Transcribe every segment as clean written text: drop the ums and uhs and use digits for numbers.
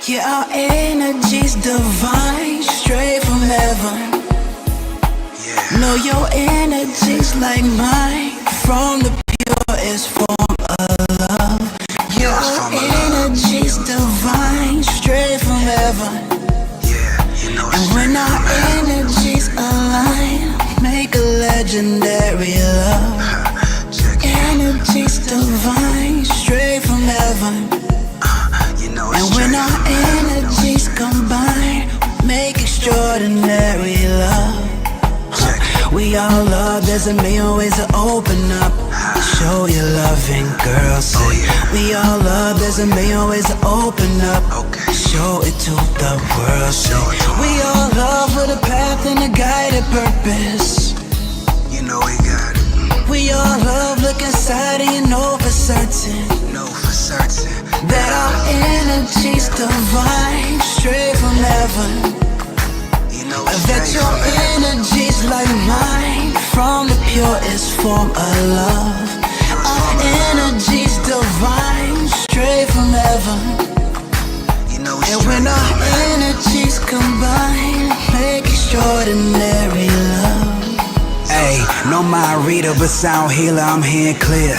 Yeah, our energy's divine, straight from heaven. Yeah. Know your energy's like mine, from the purest form of love. Your energy's divine, straight from heaven. Yeah, you know. And when our energies align, make a legendary love. Energy's divine, straight from heaven. And when our energies combine, make extraordinary love. We all love, there's a million ways to open up. Show your loving, girl, say. We all love, there's a million ways to open up. Show it to the world, say. We all love with a path and a guided purpose. You know we got it. We all love, look inside and you know for certain. That our energy's divine, straight from heaven. That your energy's like mine, from the purest form of love. Our energy's divine, straight from heaven. And when our energies combine, make extraordinary love. Hey, no mind reader, but sound healer, I'm hearing clear.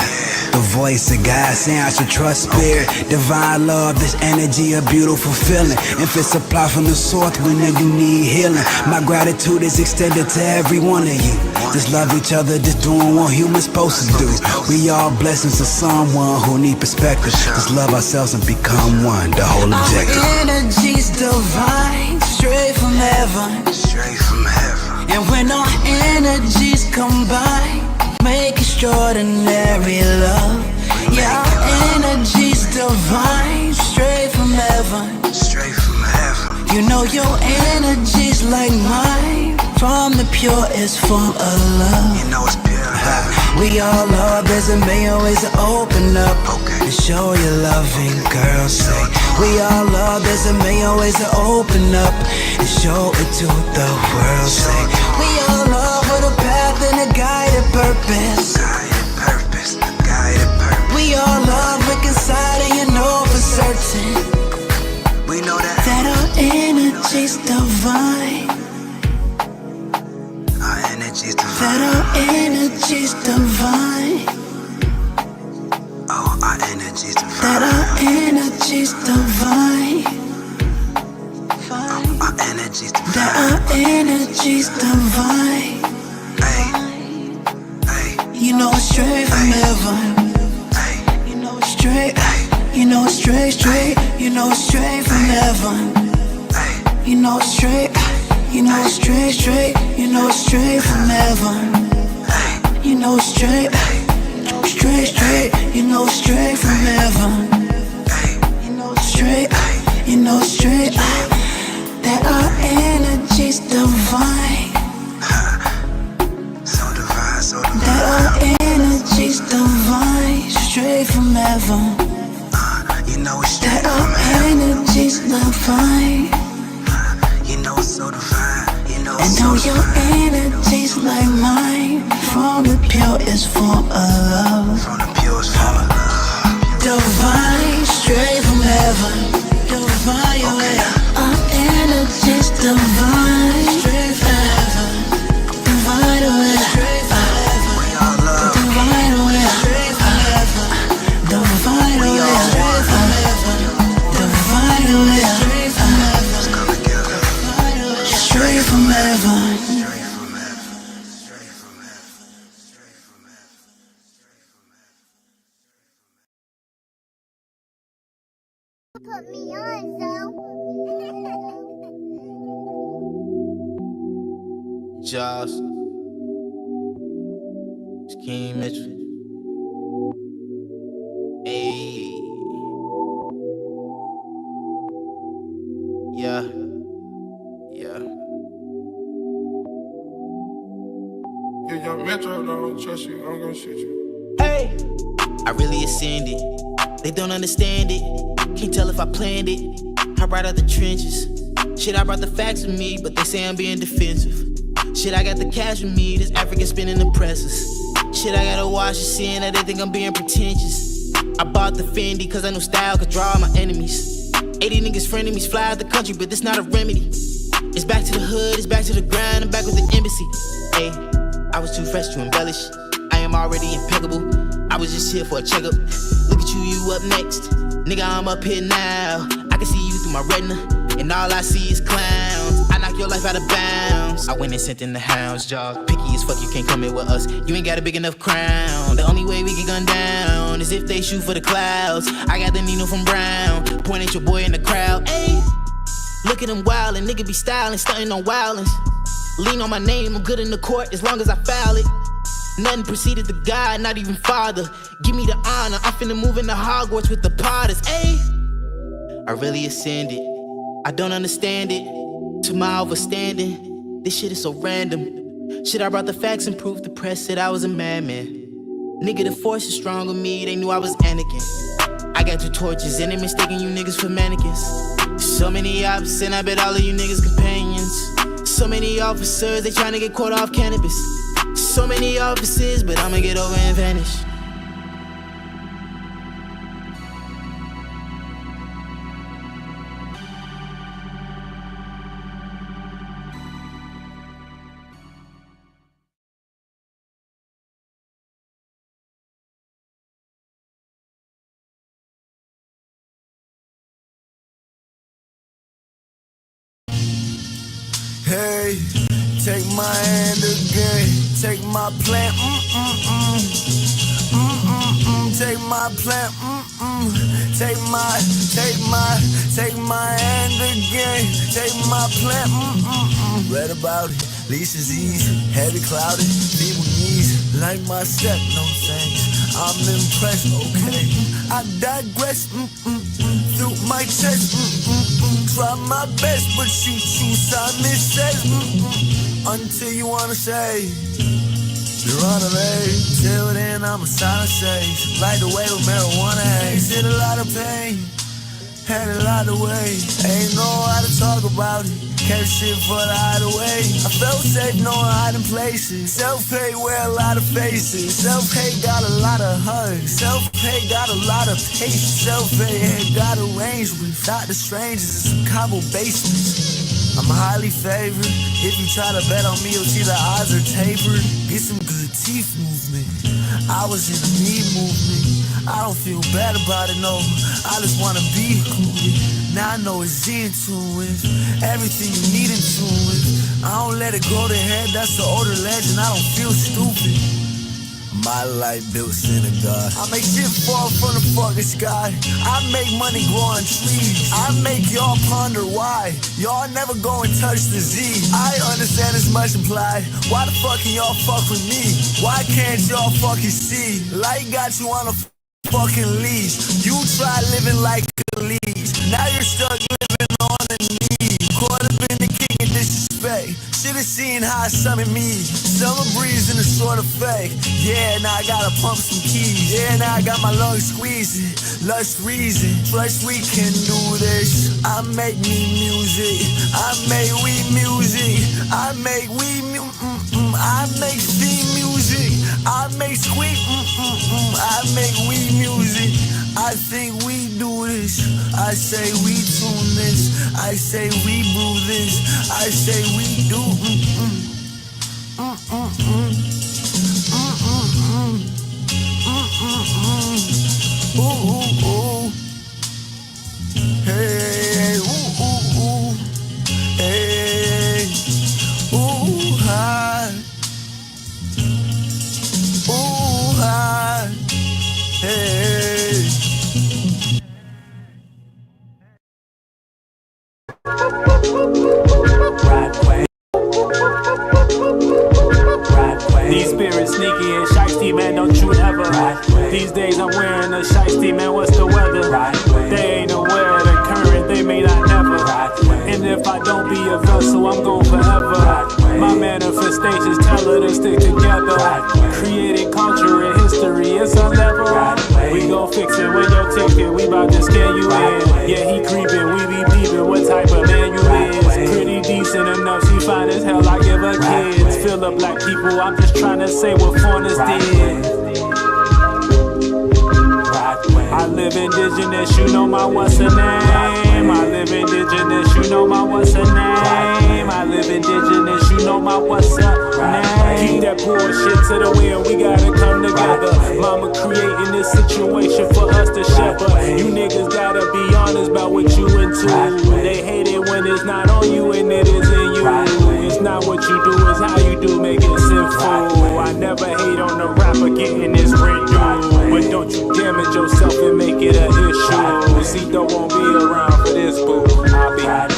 The voice of God saying I should trust spirit. Divine love, this energy, a beautiful feeling. If it's supplied from the source, when you need healing. My gratitude is extended to every one of you. Just love each other, just doing what humans supposed to do. We all blessings to someone who need perspective. Just love ourselves and become one, the whole objective. Our energy's divine, straight from heaven. And when our energies combine, make extraordinary love. Yeah, our energy's divine, straight from heaven. Straight from heaven. You know your energy's like mine, from the purest form of love. You know it's pure love. We all love, there's a million ways to open up to show your loving, girl, say. We all love, there's a million ways to open up and show it to the world, say. We all love with a path and a guided purpose. Guided purpose. We all love inside and you know for certain We know that our energy's divine. our energy's That divine. our energy's divine. Oh, our energy's That our divine. energy's divine. Our energy's That divine. our energy's divine. Hey, hey, You know it's straight from heaven. hey, You know it's straight. You know it's straight, straight. You know it's straight from heaven. hey. You know it's straight. You know it's straight, straight. You know it's straight from heaven. You know it's straight. Straight, straight. You know it's straight from heaven. You know it's straight. You know it's straight. That our energy's divine. So divine, so That our divine. energy's divine. Straight from heaven. You know it's straight That our from heaven. energy's divine. You know it's so divine. You know And it's know so your divine. energy's like mine. From the purest form of love. From the purest form of love. Divine, straight from heaven. Divine, our energy's divine. Straight from heaven. Divine, We all love. divine, straight from heaven. Divine, We all straight from heaven. Divine, straight from heaven. Let's come together. Straight from heaven. Straight from heaven. Straight from heaven. Straight from heaven. Put me on, so. Josh, Skeem Mitchell. Ayy. Yeah. Yeah. If your metro don't trust you, I'm gonna shoot you. Hey. I really ascended. They don't understand it. Can't tell if I planned it. I brought out the trenches. Shit, I brought the facts with me, but they say I'm being defensive. Shit, I got the cash with me. This African spinning the presses. Shit, I gotta watch it, seeing that they think I'm being pretentious. I bought the Fendi, cause I knew style could draw my enemies. 80 niggas frenemies fly out the country, but this not a remedy. It's back to the hood, it's back to the grind, I'm back with the embassy. Hey, I was too fresh to embellish. I am already impeccable. I was just here for a checkup. Look at you up next. Nigga, I'm up here now. I can see you through my retina, and all I see is clowns. I knock your life out of bounds. I went and sent in the hounds, jaw. Picky as fuck, you can't come in with us. You ain't got a big enough crown. The only way we get gunned down is if they shoot for the clouds. I got the Nino from Brown. Point at your boy in the crowd. Ayy, look at him wildin'. Nigga be styling, stunting on wildin'. Lean on my name, I'm good in the court as long as I foul it. Nothing preceded the God, not even father. Give me the honor, I'm finna move into Hogwarts with the Potters. Ayy, I really ascended. I don't understand it. To my overstanding, this shit is so random. Shit, I brought the facts and proof. The press said I was a madman. Nigga, the force is strong with me. They knew I was Anakin. I got 2 torches and they mistaking you niggas for mannequins. So many ops and I bet all of you niggas companions. So many officers, they tryna get caught off cannabis. So many offices, but I'ma get over and vanish. Hey, take my hand again. Take my plant, take my plant, take my hand again. Take my plant, Read about it, least is easy, heavy clouded, people knees, like my step, no thanks. I'm impressed, okay. I digress, through my chest, try my best, but shoot, Simon says, until you wanna say you run away. Till then I'm a silent sage, light the way with marijuana haze. Hit a lot of pain, had a lot of weight. Ain't know how to talk about it, kept shit for the hideaway. I felt safe knowing hiding places. Self-hate wear a lot of faces. Self-hate got a lot of hugs. Self-hate got a lot of patience. Self-hate got arranged with Dr. Strangers in some Cabo basements. I'm highly favored. If you try to bet on me, you'll see the odds are tapered. Get some good teeth movement. I was in the me movement. I don't feel bad about it, no. I just wanna be included. Now I know it's into it. Everything you need into it. I don't let it go to head, that's the older legend. I don't feel stupid. My life built synagogue. I make shit fall from the fucking sky. I make money grow on trees. I make y'all ponder why y'all never go and touch the Z. I understand it's much implied. Why the fuck can y'all fuck with me? Why can't y'all fucking see? Light got you on a fucking leash. You try living like a leash. Now you're stuck living on a knee. Caught up in the king of disrespect. Should've seen how I summon me. Summer breeze in a sort of fake. Yeah, now I gotta pump some keys. Yeah, now I got my lungs squeezing. Lush reason, fresh we can do this. I make me music. I make we music. I make we I make steam music. I make squeak. I make we music. I think we do this. I say we tune this. I say we brew this. I say we do. Ooh, ooh, ooh. Hey, ooh, ooh, ooh. Hey, ooh, hi. Ooh, hi. Hey. These spirits sneaky and shiesty, man, don't you ever. These days I'm wearing a shiesty, man, what's the weather? They ain't aware of the current, they may not never. And if I don't be a vessel, I'm gone forever. My manifestations tell her to stick together. Creating culture and history, it's a level. We gon' fix it with your ticket, we bout to scan you in. Yeah, he creepin', we be peepin', what type of man you is? Pretty decent enough, she fine as hell, I give her kids. Fill up black people, I'm just trying to say what foreigners did. I live indigenous, you know my what's her name. I live indigenous, you know my what's her name. I live indigenous, you know my what's her name. Keep that bullshit to the wind, we gotta come together. Mama creating this situation for us to shepherd. You niggas gotta be honest about what you into. They hate it when it's not on you and it is in you. It's not what you do, it's how you do, make it sinful. I never hate on the rapper getting his rent due. But don't you damage yourself and make it an issue. Cito won't be around for this, boo. I'll be I'll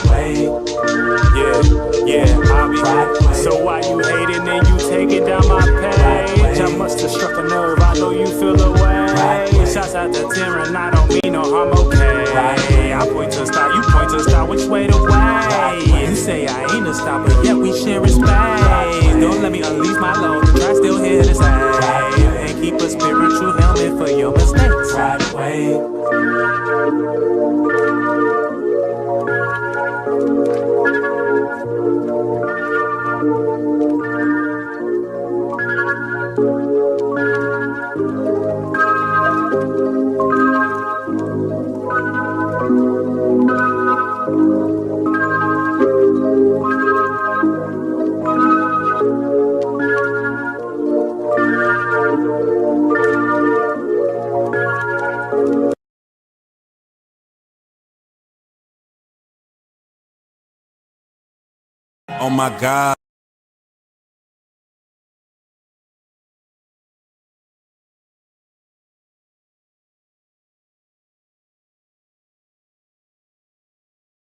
be so why you hating and you taking down my page? I must have struck a nerve, I know you feel the way. Shouts out to Terran, I don't mean no harm, okay. I point to stop, you point to stop, which way to way? You say I ain't a stop, but yet we sharing space. Don't let me unleash my load, try still here to save. And keep a spiritual helmet for your mistakes. Right way. Oh my God.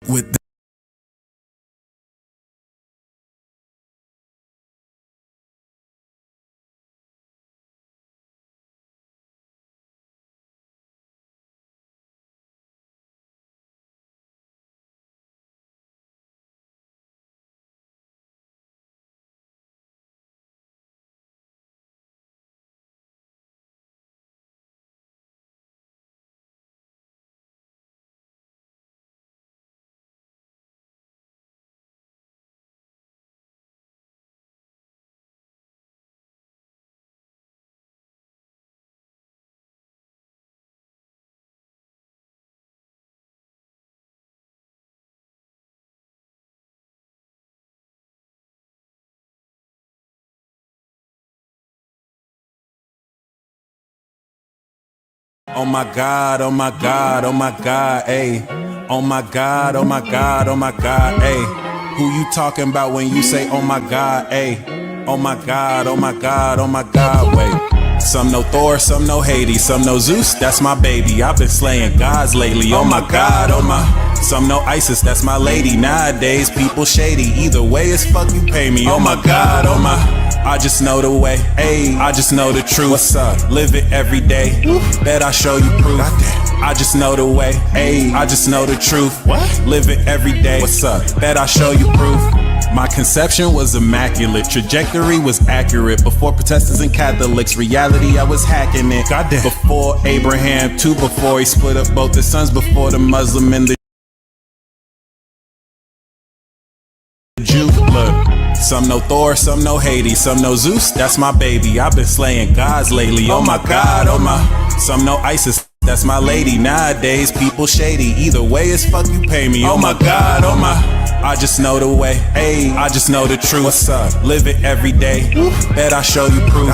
With Oh my God, oh my God, oh my God, ayy. Oh my God, oh my God, oh my God, ayy. Who you talking about when you say oh my God, ayy? Oh my God, oh my God, oh my God, wait. Some know Thor, some know Hades, some know Zeus, that's my baby. I've been slaying gods lately, oh my God, oh my. Some know Isis, that's my lady. Nowadays, people shady. Either way, it's fuck you pay me, oh my God, oh my. I just know the way, ayy, I just know the truth. What's up? Live it every day, bet I show you proof. I just know the way, ayy, I just know the truth. What? Live it every day, what's up? Bet I show you proof. My conception was immaculate, trajectory was accurate. Before Protestants and Catholics, reality I was hacking it. Goddamn. Before Abraham, too, before he split up both his sons, before the Muslim and the Jew. Look. Some know Thor, some know Hades, some know Zeus, that's my baby. I've been slaying gods lately, oh my God, oh my. Some know Isis, that's my lady. Nowadays, people shady. Either way, it's fuck you pay me, oh my God, oh my. I just know the way, ayy, I just know the truth. What's up? Live it every day, bet I show you proof.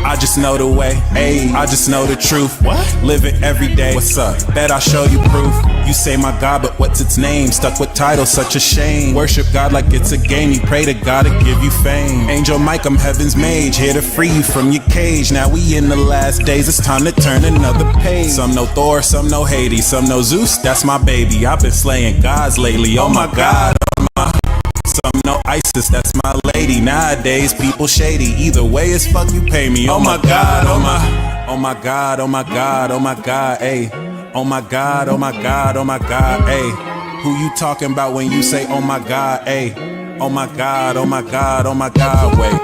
I just know the way, ayy, I just know the truth. What? Live it every day, what's up? Bet I show you proof. You say my God, but what's its name? Stuck with titles, such a shame. Worship God like it's a game, you pray to God to give you fame. Angel Mike, I'm heaven's mage, here to free you from your cage. Now we in the last days, it's time to turn another page. Some know Thor, some know Hades, some know Zeus, that's my baby. I've been slaying gods lately, oh my God, oh my. Some know Isis, that's my lady. Nowadays, people shady. Either way, it's fuck you pay me, oh my God, oh my. Oh my God, oh my God, oh my God, ayy. Oh my God, oh my God, oh my God, ayy. Who you talking about when you say oh my God, ayy? Oh my God, oh my God, oh my God, wait.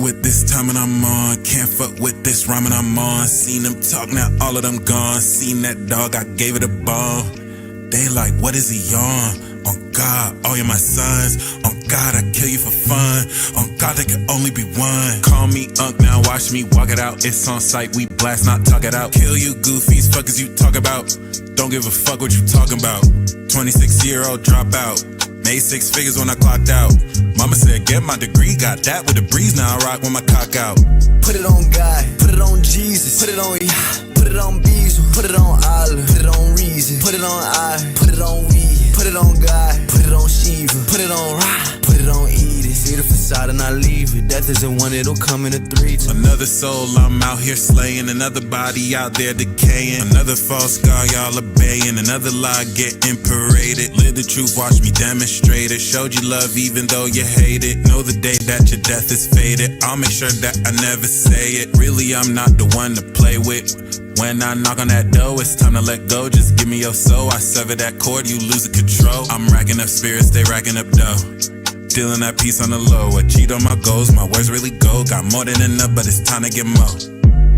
With this time and I'm on, can't fuck with this rhyming I'm on. Seen them talk, now all of them gone. Seen that dog, I gave it a bone. They like, what is he on? On God, all you my sons. On God, I kill you for fun. On God, there can only be one. Call me Unc, now watch me walk it out. It's on sight, we blast, not talk it out. Kill you goofies, fuckers you talk about. Don't give a fuck what you talking about. 26-year-old dropout. Made 6 figures when I clocked out. Mama said, get my degree, got that with the breeze. Now I rock with my cock out. Put it on God, put it on Jesus, put it on Yah, put it on Bezel, put it on Allah, put it on Reason, put it on I, put it on we, put it on God, put it on Shiva, put it on Ra, put it on Edith. See the facade and I leave it. Death isn't one, it'll come in a 3. Another soul I'm out here slaying, another body out there decaying, another false god y'all obeying, another lie getting paraded. Live the truth, watch me demonstrate it. Showed you love even though you hate it. Know the day that your death is faded. I'll make sure that I never say it. Really, I'm not the one to play with. When I knock on that door, it's time to let go. Just give me your soul. I sever that cord, you lose the control. I'm racking up spirits, they racking up dough. Dealing that piece on the low. I cheat on my goals, my words really go. Got more than enough, but it's time to get more.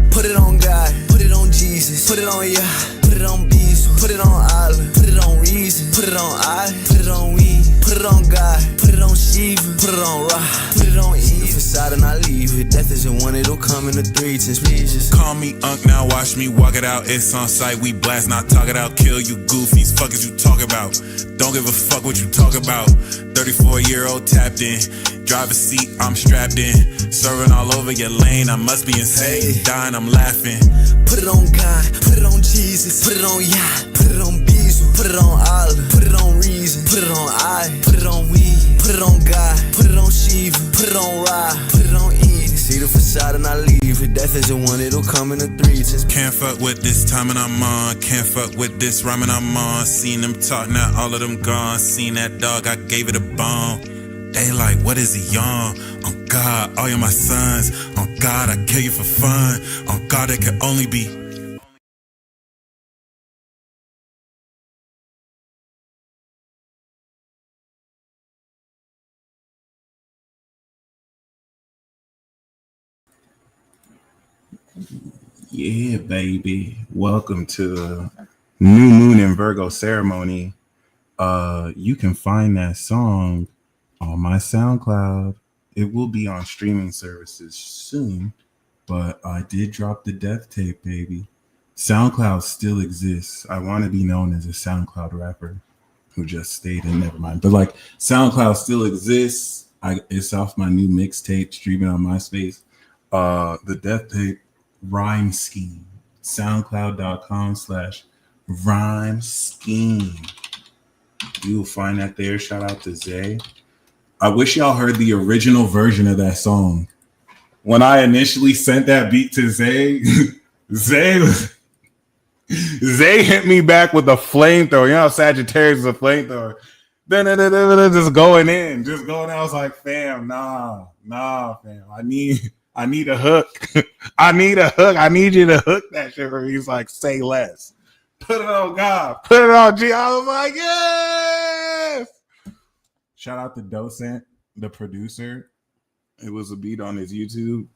Put it on God, put it on Jesus, put it on Yah, put it on Bezel, put it on Allah, put it on Reason, put it on I, put it on we, put it on God, put it on Shiva, put it on Ra, put it on Eve. Facade and I leave it. Death isn't one, it'll come in a 3. Please just call me Unc, now watch me walk it out. It's on sight, we blast, not talk it out. Kill you goofies, fuck is you talk about. Don't give a fuck what you talk about. 34-year-old tapped in, driver's seat, I'm strapped in. Serving all over your lane, I must be insane. Dying, I'm laughing. Put it on God, put it on Jesus, put it on Yah, put it on Bezel, put it on Allah, put it on Reason, put it on I, put it on we, put it on God, put it on Shiva, put it on Ra, put it on Edith. See the facade and I leave it. Death isn't one, it'll come in a 3. Can't fuck with this time and I'm on. Can't fuck with this rhyming I'm on. Seen them talk, now all of them gone. Seen that dog, I gave it a bone. They like, what is he on? On God, all you my sons. On God, I kill you for fun. On God, it can only be. Yeah, baby. Welcome to New Moon and Virgo ceremony. You can find that song on my SoundCloud. It will be on streaming services soon, but I did drop the death tape, baby. SoundCloud still exists. I want to be known as a SoundCloud rapper who just stayed in, never mind. But like SoundCloud still exists. It's off my new mixtape streaming on MySpace. The death tape, RhymeSkeem. soundcloud.com/RhymeSkeem. You will find that there. Shout out to Zay. I wish y'all heard the original version of that song. When I initially sent that beat to Zay, Zay hit me back with a flamethrower. You know how Sagittarius is a flamethrower. Just going in. I was like, fam, nah, fam. I need a hook. I need a hook. I need you to hook that shit for me. He's like, say less. Put it on God. Put it on G. I was like, yes. Shout out to Docent, the producer. It was a beat on his YouTube.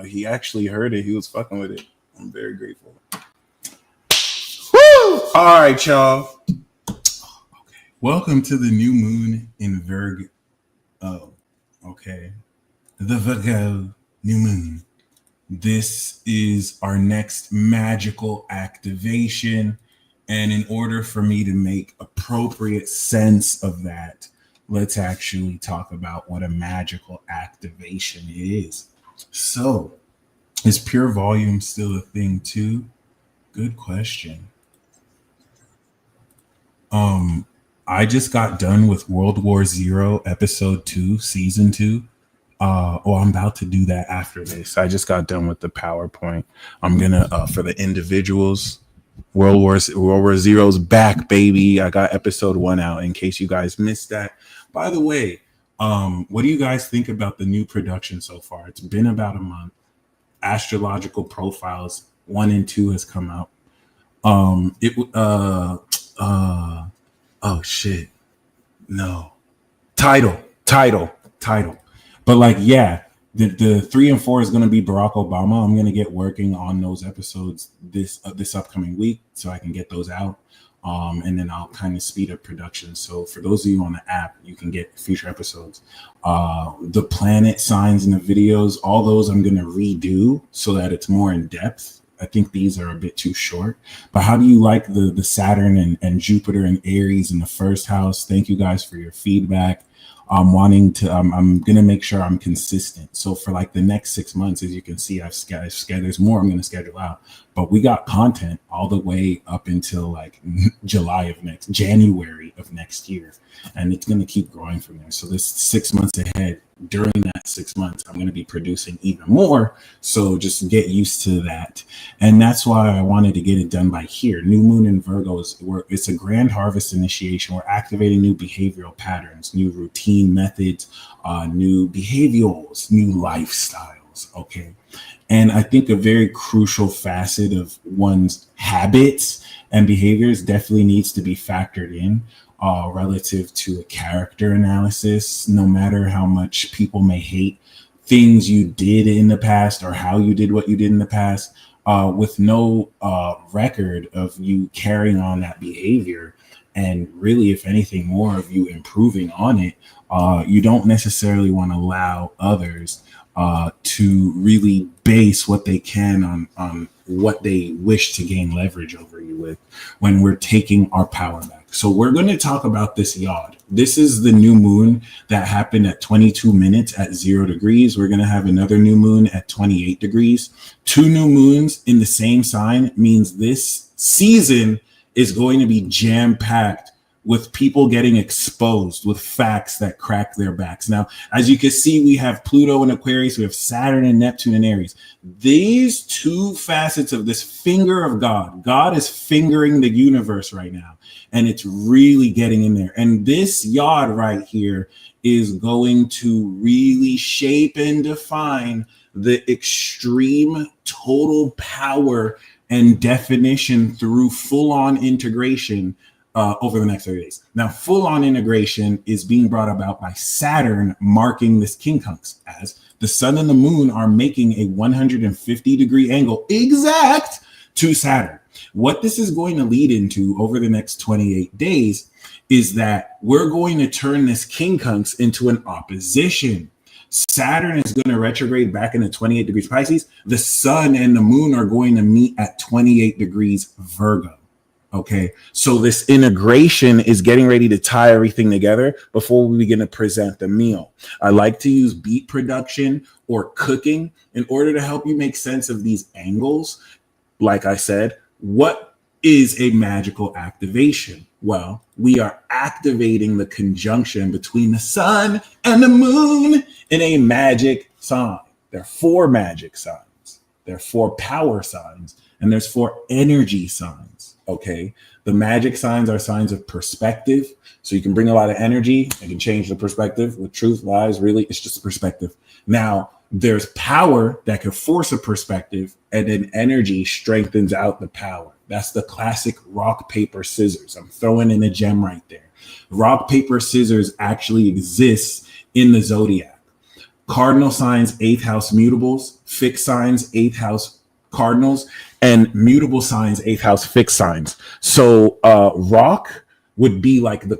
He actually heard it. He was fucking with it. I'm very grateful. Woo! All right, y'all. Okay. Welcome to the new moon in Virgo. Oh, okay. The Virgo new moon. This is our next magical activation. And in order for me to make appropriate sense of that, let's actually talk about what a magical activation is. So, is pure volume still a thing too? Good question. I just got done with World War Zero, Episode 2, Season 2. I'm about to do that after this. I just got done with the PowerPoint. I'm gonna for the individuals. World War Zero's back, baby. I got Episode 1 out in case you guys missed that. By the way, what do you guys think about the new production so far? It's been about a month. Astrological Profiles 1 and 2 has come out. Oh shit. No. Title. But like, yeah, the 3 and 4 is going to be Barack Obama. I'm going to get working on those episodes this upcoming week so I can get those out. And then I'll kind of speed up production. So for those of you on the app, you can get future episodes. The planet signs and the videos, all those I'm going to redo so that it's more in depth. I think these are a bit too short. But how do you like the Saturn and Jupiter and Aries in the first house? Thank you guys for your feedback. I'm going to make sure I'm consistent. So for like the next 6 months, as you can see, I've scheduled, there's more I'm going to schedule out, but we got content all the way up until like January of next year. And it's going to keep growing from there. So this 6 months ahead, during that 6 months, I'm going to be producing even more. So just get used to that. And that's why I wanted to get it done by here. New moon in Virgo it's a grand harvest initiation. We're activating new behavioral patterns, new routine methods, new behaviorals, new lifestyles. Okay. And I think a very crucial facet of one's habits and behaviors definitely needs to be factored in. Relative to a character analysis, no matter how much people may hate things you did in the past or how you did what you did in the past, with no record of you carrying on that behavior, and really, if anything, more of you improving on it, you don't necessarily want to allow others to really base what they can on what they wish to gain leverage over you with when we're taking our power back. So we're going to talk about this yod. This is the new moon that happened at 22 minutes at 0 degrees. We're going to have another new moon at 28 degrees. 2 new moons in the same sign means this season is going to be jam-packed with people getting exposed with facts that crack their backs. Now, as you can see, we have Pluto in Aquarius, we have Saturn and Neptune in Aries. These two facets of this finger of God is fingering the universe right now, and it's really getting in there. And this yod right here is going to really shape and define the extreme total power and definition through full-on integration over the next 30 days. Now, full-on integration is being brought about by Saturn marking this quincunx, as the sun and the moon are making a 150-degree angle exact to Saturn. What this is going to lead into over the next 28 days is that we're going to turn this quincunx into an opposition. Saturn is going to retrograde back into 28 degrees Pisces. The sun and the moon are going to meet at 28 degrees Virgo. Okay, so this integration is getting ready to tie everything together before we begin to present the meal. I like to use beat production or cooking in order to help you make sense of these angles. like I said, what is a magical activation? Well, we are activating the conjunction between the sun and the moon in a magic sign. There are 4 magic signs. There are 4 power signs, and there's 4 energy signs. Okay. The magic signs are signs of perspective. So you can bring a lot of energy and can change the perspective with truth, lies. Really, it's just a perspective. Now, there's power that can force a perspective, and then energy strengthens out the power. That's the classic rock, paper, scissors. I'm throwing in a gem right there. Rock, paper, scissors actually exists in the zodiac. Cardinal signs, 8th house mutables, fixed signs, 8th house cardinals, and mutable signs, 8th house fixed signs. So rock would be like the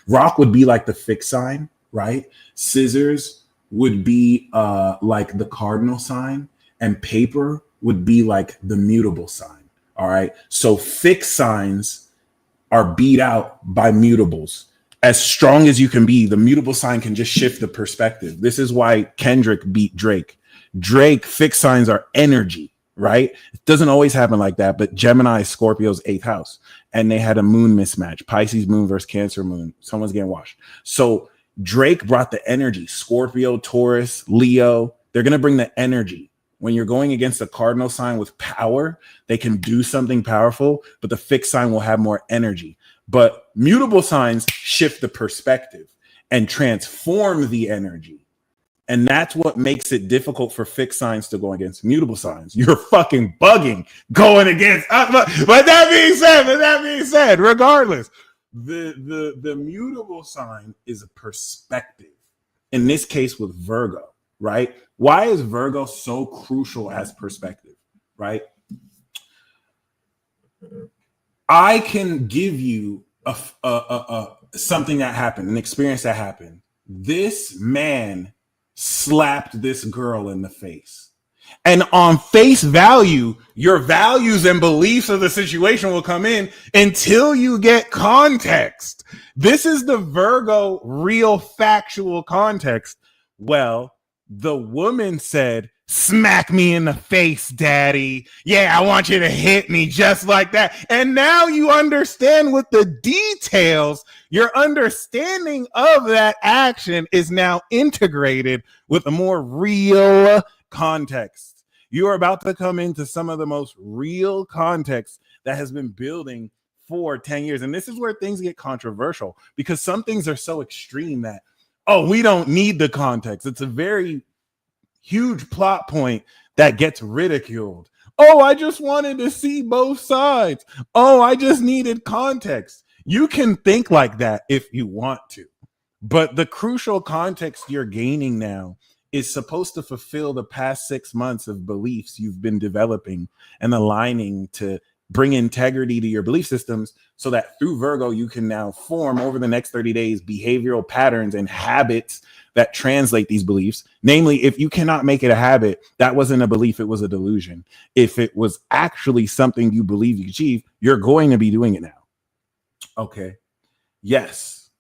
rock would be like the fixed sign, right? Scissors would be like the cardinal sign, and paper would be like the mutable sign. All right. So fixed signs are beat out by mutables. As strong as you can be, the mutable sign can just shift the perspective. This is why Kendrick beat Drake. Drake, fixed signs are energy, right? It doesn't always happen like that, but Gemini is Scorpio's 8th house, and they had a moon mismatch. Pisces moon versus Cancer moon. Someone's getting washed. So Drake brought the energy. Scorpio, Taurus, Leo, they're going to bring the energy. When you're going against a cardinal sign with power, they can do something powerful, but the fixed sign will have more energy. But mutable signs shift the perspective and transform the energy. And that's what makes it difficult for fixed signs to go against mutable signs. You're fucking bugging going against. But that being said, regardless, the mutable sign is a perspective. In this case with Virgo, right? Why is Virgo so crucial as perspective, right? I can give you a something that happened, an experience that happened. This man slapped this girl in the face. And on face value, your values and beliefs of the situation will come in until you get context. This is the Virgo real factual context. Well, the woman said, "Smack me in the face, daddy. Yeah, I want you to hit me just like that." And now you understand with the details, your understanding of that action is now integrated with a more real context. You are about to come into some of the most real context that has been building for 10 years. And this is where things get controversial, because some things are so extreme that, oh, we don't need the context. It's a very huge plot point that gets ridiculed. Oh, I just wanted to see both sides. Oh, I just needed context. You can think like that if you want to, but the crucial context you're gaining now is supposed to fulfill the past 6 months of beliefs you've been developing and aligning to bring integrity to your belief systems, so that through Virgo, you can now form over the next 30 days behavioral patterns and habits that translate these beliefs. Namely, if you cannot make it a habit, that wasn't a belief, it was a delusion. If it was actually something you believe you achieve, you're going to be doing it now. Okay. Yes.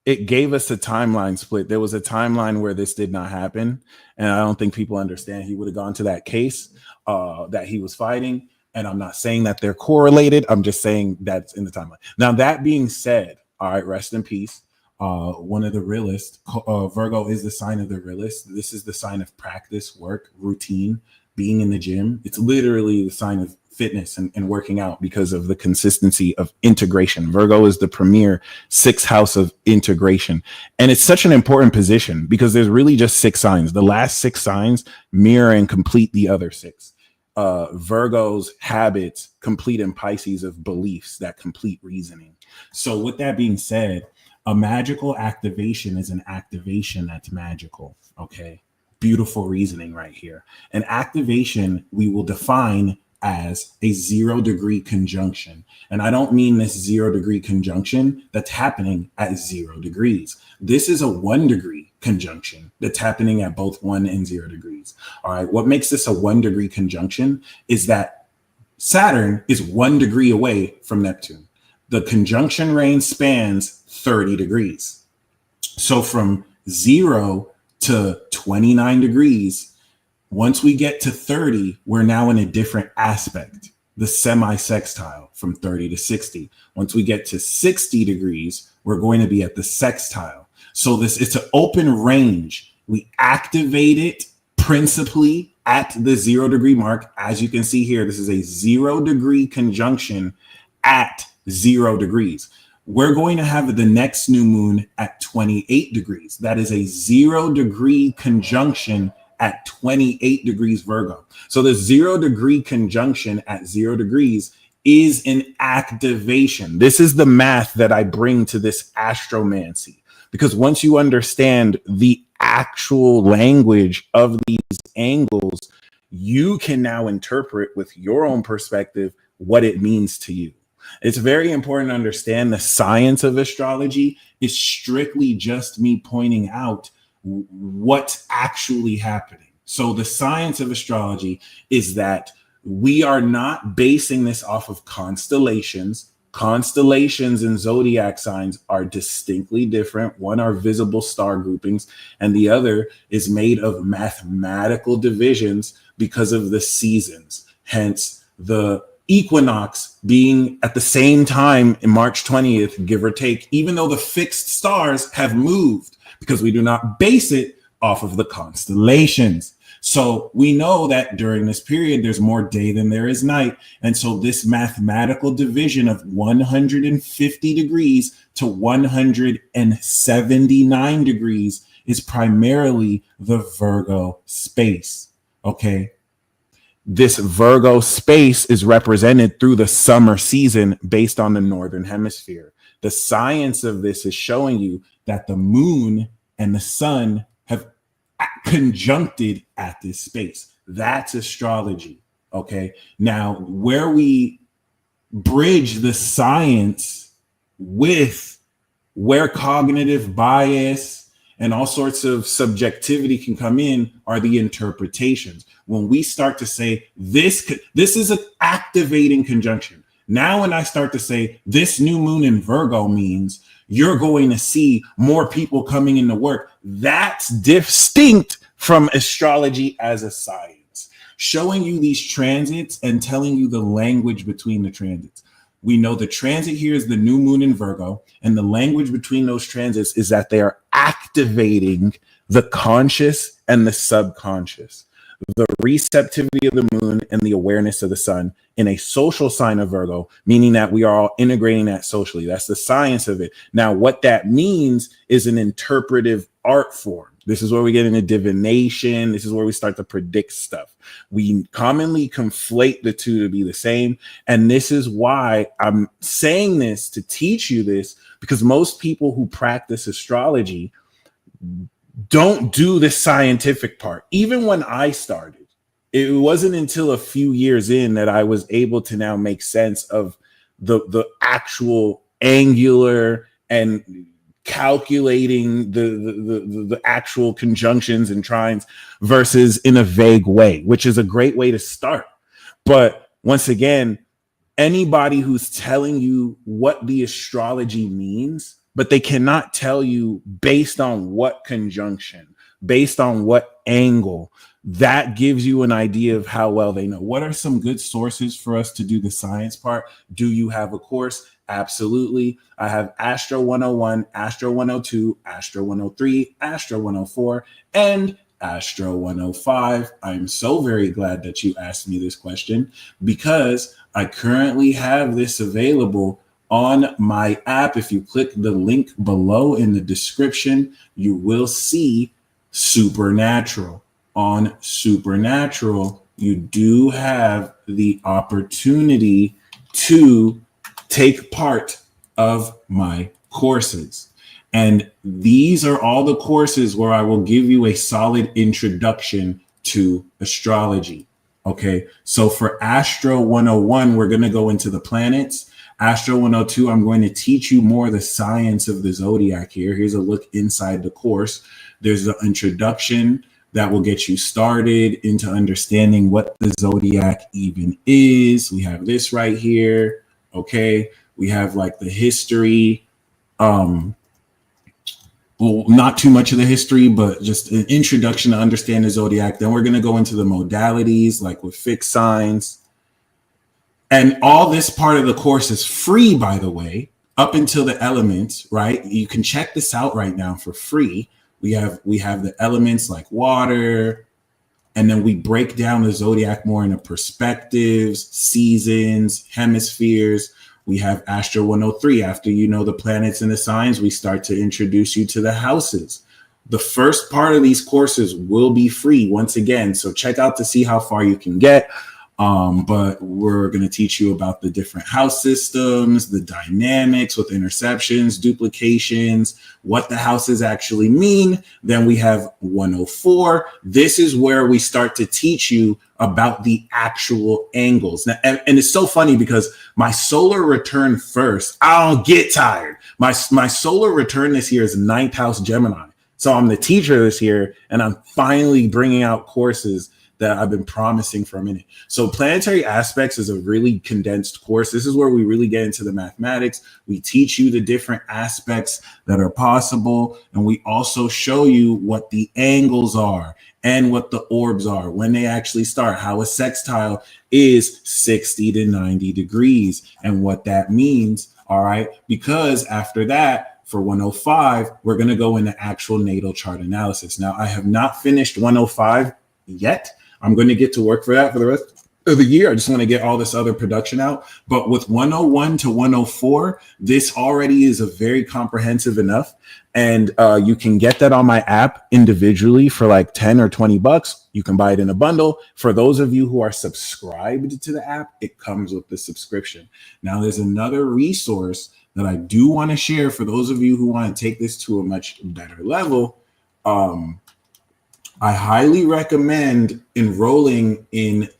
It gave us a timeline split. There was a timeline where this did not happen. And I don't think people understand. He would have gone to that case that he was fighting. And I'm not saying that they're correlated. I'm just saying that's in the timeline. Now, that being said, all right, rest in peace. One of the realists, Virgo is the sign of the realist. This is the sign of practice, work, routine, being in the gym. It's literally the sign of fitness and working out because of the consistency of integration. Virgo is the premier 6th house of integration. And it's such an important position because there's really just 6 signs. The last 6 signs mirror and complete the other 6. Virgo's habits complete in Pisces of beliefs that complete reasoning. So with that being said, a magical activation is an activation that's magical. Okay. Beautiful reasoning right here. An activation we will define as a 0-degree conjunction. And I don't mean this 0-degree conjunction that's happening at 0 degrees. This is a 1-degree conjunction that's happening at both 1 and 0 degrees. All right. What makes this a 1-degree conjunction is that Saturn is 1 degree away from Neptune. The conjunction range spans 30 degrees. So from 0 to 29 degrees Once we get to 30, we're now in a different aspect, the semi-sextile from 30 to 60. Once we get to 60 degrees, we're going to be at the sextile. So it's an open range. We activate it principally at the 0 degree mark. As you can see here, this is a 0 degree conjunction at 0 degrees. We're going to have the next new moon at 28 degrees. That is a 0 degree conjunction at 28 degrees Virgo. So the 0 degree conjunction at 0 degrees is an activation. This is the math that I bring to this astromancy, because once you understand the actual language of these angles, you can now interpret with your own perspective what it means to you. It's very important to understand the science of astrology is strictly just me pointing out what's actually happening. So the science of astrology is that we are not basing this off of constellations. Constellations and zodiac signs are distinctly different. One are visible star groupings, and the other is made of mathematical divisions because of the seasons. Hence, the equinox being at the same time in March 20th, give or take, even though the fixed stars have moved, because we do not base it off of the constellations. So we know that during this period, there's more day than there is night. And so this mathematical division of 150 degrees to 179 degrees is primarily the Virgo space. Okay. This Virgo space is represented through the summer season based on the northern hemisphere. The science of this is showing you that the moon and the sun have conjuncted at this space. That's astrology. Okay. Now, where we bridge the science with where cognitive bias and all sorts of subjectivity can come in are the interpretations. When we start to say this is an activating conjunction. Now, when I start to say this new moon in Virgo means you're going to see more people coming into work, that's distinct from astrology as a science, showing you these transits and telling you the language between the transits. We know the transit here is the new moon in Virgo, and the language between those transits is that they are activating the conscious and the subconscious, the receptivity of the moon and the awareness of the sun in a social sign of Virgo, meaning that we are all integrating that socially. That's the science of it. Now, what that means is an interpretive art form. This is where we get into divination. This is where we start to predict stuff. We commonly conflate the two to be the same. And this is why I'm saying this to teach you this, because most people who practice astrology don't do the scientific part. Even when I started, it wasn't until a few years in that I was able to now make sense of the actual angular and calculating the actual conjunctions and trines versus in a vague way, which is a great way to start. But once again, anybody who's telling you what the astrology means, but they cannot tell you based on what conjunction, based on what angle, that gives you an idea of how well they know. What are some good sources for us to do the science part? Do you have a course? Absolutely. I have Astro 101, Astro 102, Astro 103, Astro 104, and Astro 105. I'm so very glad that you asked me this question, because I currently have this available on my app. If you click the link below in the description, you will see Supernatural. On Supernatural, you do have the opportunity to take part of my courses. And these are all the courses where I will give you a solid introduction to astrology. Okay, so for Astro 101, we're going to go into the planets. Astro 102, I'm going to teach you more the science of the zodiac here. Here's a look inside the course. There's the introduction that will get you started into understanding what the zodiac even is. We have this right here. Okay, we have like the history. well, not too much of the history, but just an introduction to understand the zodiac. Then we're going to go into the modalities, like with fixed signs. And all this part of the course is free, by the way, up until the elements, right? You can check this out right now for free. We have the elements like water, and then we break down the zodiac more into perspectives, seasons, hemispheres. We have Astro 103. After you know the planets and the signs, we start to introduce you to the houses. The first part of these courses will be free once again. So check out to see how far you can get. But we're going to teach you about the different house systems, the dynamics with interceptions, duplications, what the houses actually mean. Then we have 104. This is where we start to teach you about the actual angles. Now, and it's so funny because my solar return first, I don't get tired. My solar return this year is 9th house Gemini. So I'm the teacher this year, and I'm finally bringing out courses that I've been promising for a minute. So planetary aspects is a really condensed course. This is where we really get into the mathematics. We teach you the different aspects that are possible. And we also show you what the angles are and what the orbs are, when they actually start, how a sextile is 60 to 90 degrees and what that means. All right. Because after that, for 105, we're going to go into actual natal chart analysis. Now, I have not finished 105 yet. I'm going to get to work for that for the rest of the year. I just want to get all this other production out. But with 101 to 104, this already is a very comprehensive enough. And you can get that on my app individually for like 10 or 20 bucks. You can buy it in a bundle. For those of you who are subscribed to the app, it comes with the subscription. Now, there's another resource that I do want to share for those of you who want to take this to a much better level. I highly recommend enrolling in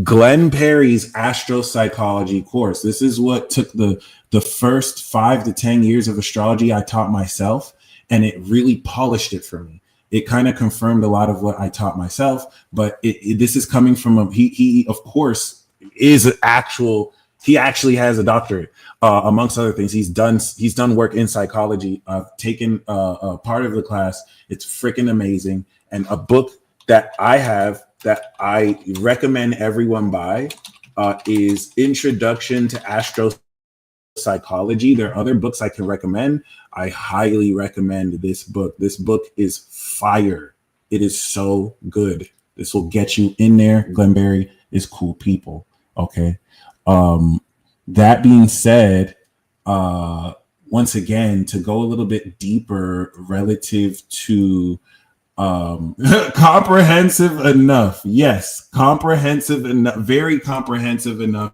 Glenn Perry's astropsychology course. This is what took the first 5 to 10 years of astrology I taught myself, and it really polished it for me. It kind of confirmed a lot of what I taught myself, but this is coming from he of course is an actual. He actually has a doctorate, amongst other things. He's done work in psychology. I've taken a part of the class. It's freaking amazing. And a book that I have that I recommend everyone buy is Introduction to Astropsychology. There are other books I can recommend. I highly recommend this book. This book is fire. It is so good. This will get you in there. Glenn Berry is cool people. Okay. That being said, once again, to go a little bit deeper relative to comprehensive enough. Yes, comprehensive enough, very comprehensive enough.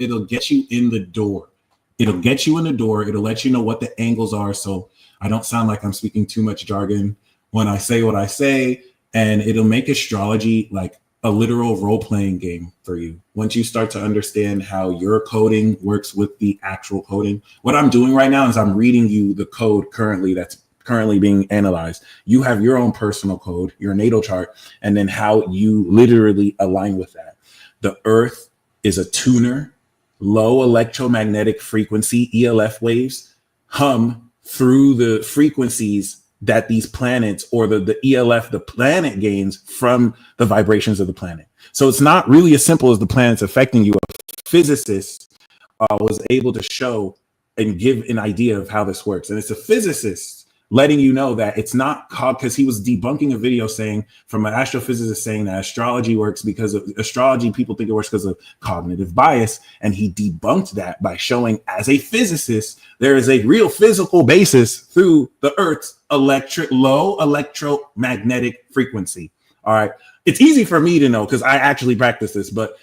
It'll get you in the door. It'll get you in the door. It'll let you know what the angles are. So I don't sound like I'm speaking too much jargon when I say what I say, and it'll make astrology like a literal role-playing game for you. Once you start to understand how your coding works with the actual coding. What I'm doing right now is I'm reading you the code that's currently being analyzed. You have your own personal code, your natal chart, and then how you literally align with that. The Earth is a tuner. Low electromagnetic frequency, ELF waves, hum through the frequencies that these planets or the ELF, the planet gains from the vibrations of the planet. So it's not really as simple as the planets affecting you. A physicist was able to show and give an idea of how this works. And it's a physicist letting you know that it's not because he was debunking a video saying from an astrophysicist saying that astrology works because of astrology. People think it works because of cognitive bias. And he debunked that by showing as a physicist, there is a real physical basis through the Earth's low electromagnetic frequency. All right. It's easy for me to know because I actually practice this, but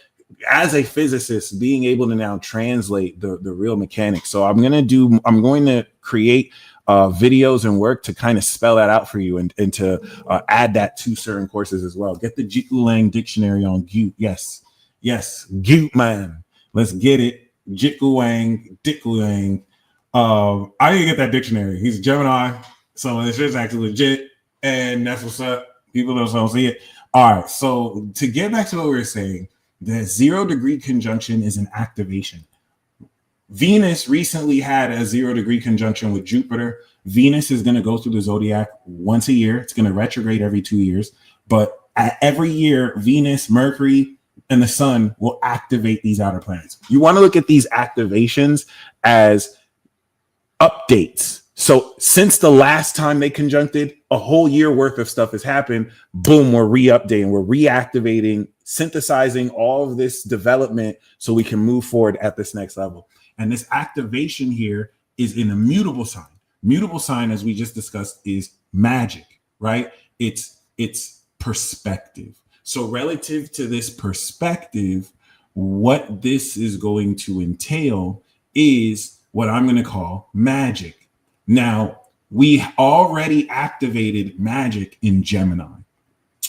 as a physicist, being able to now translate the real mechanics. So I'm going to create videos and work to kind of spell that out for you and to add that to certain courses as well. Get the Jiku Lang dictionary on Goot. Yes, Goot man. Let's get it. Jiku Wang, Diku Lang. I didn't get that dictionary. He's a Gemini, so it's just actually legit, and that's what's up. People don't see it. All right, so to get back to what we were saying, the 0 degree conjunction is an activation. Venus recently had a 0 degree conjunction with Jupiter. Venus is going to go through the zodiac once a year. It's going to retrograde every 2 years. But every year, Venus, Mercury, and the sun will activate these outer planets. You want to look at these activations as updates. So since the last time they conjuncted, a whole year worth of stuff has happened. Boom, we're re-updating, we're reactivating, synthesizing all of this development so we can move forward at this next level. And this activation here is in a mutable sign. Mutable sign, as we just discussed, is magic, right? It's perspective. So relative to this perspective, what this is going to entail is what I'm going to call magic. Now, we already activated magic in Gemini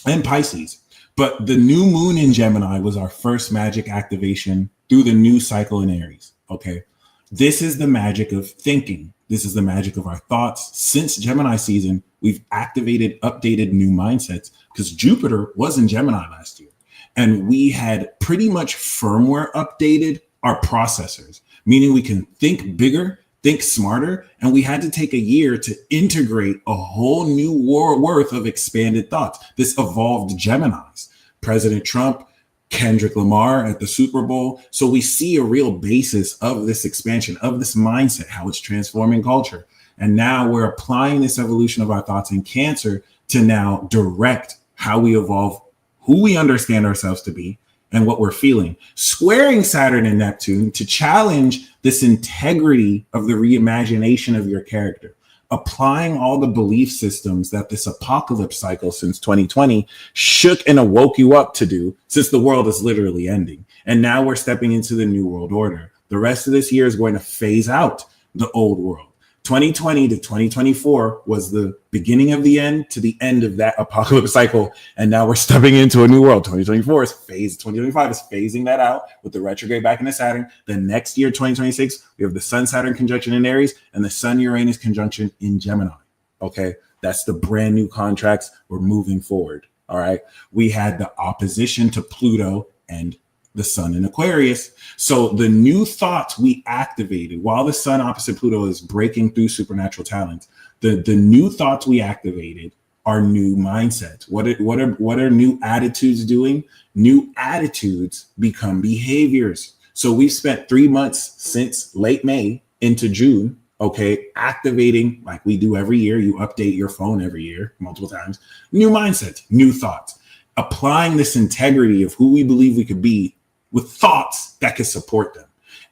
and Pisces, but the new moon in Gemini was our first magic activation through the new cycle in Aries. Okay. This is the magic of thinking. This is the magic of our thoughts. Since Gemini season, we've activated, updated new mindsets because Jupiter was in Gemini last year. And we had pretty much firmware updated our processors, meaning we can think bigger, think smarter. And we had to take a year to integrate a whole new war worth of expanded thoughts. This evolved Geminis. President Trump, Kendrick Lamar at the Super Bowl. So we see a real basis of this expansion, of this mindset, how it's transforming culture. And now we're applying this evolution of our thoughts in Cancer to now direct how we evolve, who we understand ourselves to be, and what we're feeling. Squaring Saturn and Neptune to challenge this integrity of the reimagination of your character. Applying all the belief systems that this apocalypse cycle since 2020 shook and awoke you up to do, since the world is literally ending. And now we're stepping into the new world order. The rest of this year is going to phase out the old world. 2020 to 2024 was the beginning of the end to the end of that apocalypse cycle. And now we're stepping into a new world. 2024 is phase, 2025 is phasing that out with the retrograde back into Saturn. The next year, 2026, we have the Sun-Saturn conjunction in Aries and the Sun-Uranus conjunction in Gemini. Okay, that's the brand new contracts. We're moving forward. All right. We had the opposition to Pluto and the sun in Aquarius. So the new thoughts we activated while the sun opposite Pluto is breaking through supernatural talents, the new thoughts we activated are new mindsets. What are new attitudes doing? New attitudes become behaviors. So we've spent 3 months since late May into June, okay, activating like we do every year. You update your phone every year, multiple times. New mindsets, new thoughts, applying this integrity of who we believe we could be with thoughts that could support them.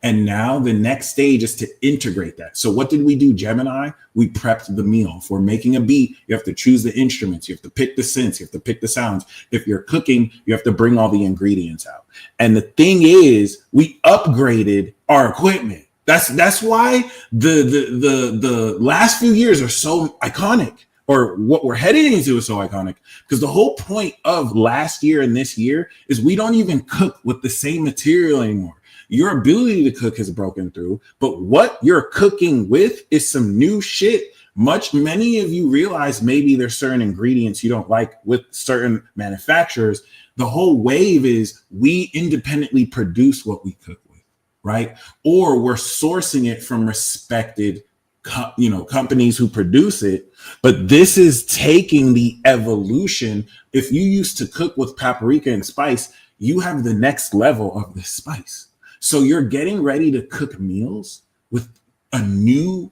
And now the next stage is to integrate that. So what did we do, Gemini? We prepped the meal. If we're making a beat, you have to choose the instruments. You have to pick the synths. You have to pick the sounds. If you're cooking, you have to bring all the ingredients out. And the thing is, we upgraded our equipment. That's why the last few years are so iconic, or what we're heading into is so iconic, because the whole point of last year and this year is we don't even cook with the same material anymore. Your ability to cook has broken through, but what you're cooking with is some new shit. Many of you realize maybe there's certain ingredients you don't like with certain manufacturers. The whole wave is we independently produce what we cook with, right? Or we're sourcing it from respected companies who produce it. But this is taking the evolution. If you used to cook with paprika and spice, you have the next level of the spice. So you're getting ready to cook meals with a new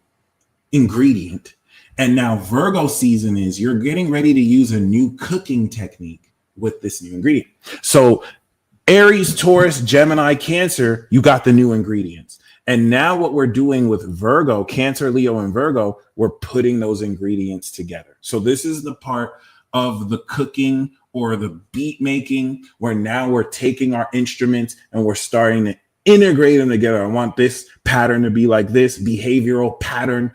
ingredient. And now Virgo season is you're getting ready to use a new cooking technique with this new ingredient. So Aries, Taurus, Gemini, Cancer, you got the new ingredients. And now what we're doing with Virgo, Cancer, Leo, and Virgo, we're putting those ingredients together. So this is the part of the cooking or the beat making where now we're taking our instruments and we're starting to integrate them together. I want this pattern to be like this behavioral pattern.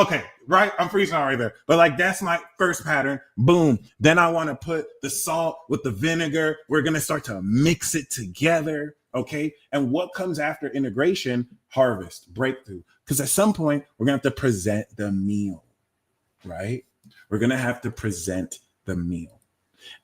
Okay. Right? I'm freestyling right there. But like, that's my first pattern. Boom. Then I want to put the salt with the vinegar. We're going to start to mix it together. Okay. And what comes after integration? Harvest, breakthrough. Because at some point, we're going to have to present the meal, right? We're going to have to present the meal.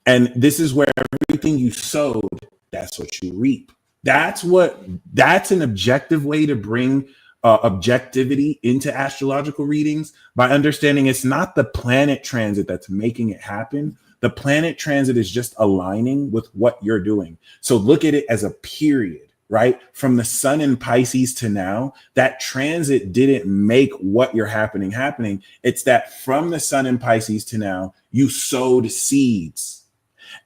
And this is where everything you sowed, that's what you reap. That's an objective way to bring objectivity into astrological readings, by understanding it's not the planet transit that's making it happen. The planet transit is just aligning with what you're doing. So look at it as a period, right? From the sun in Pisces to now, that transit didn't make what you're happening. It's that from the sun in Pisces to now, you sowed seeds.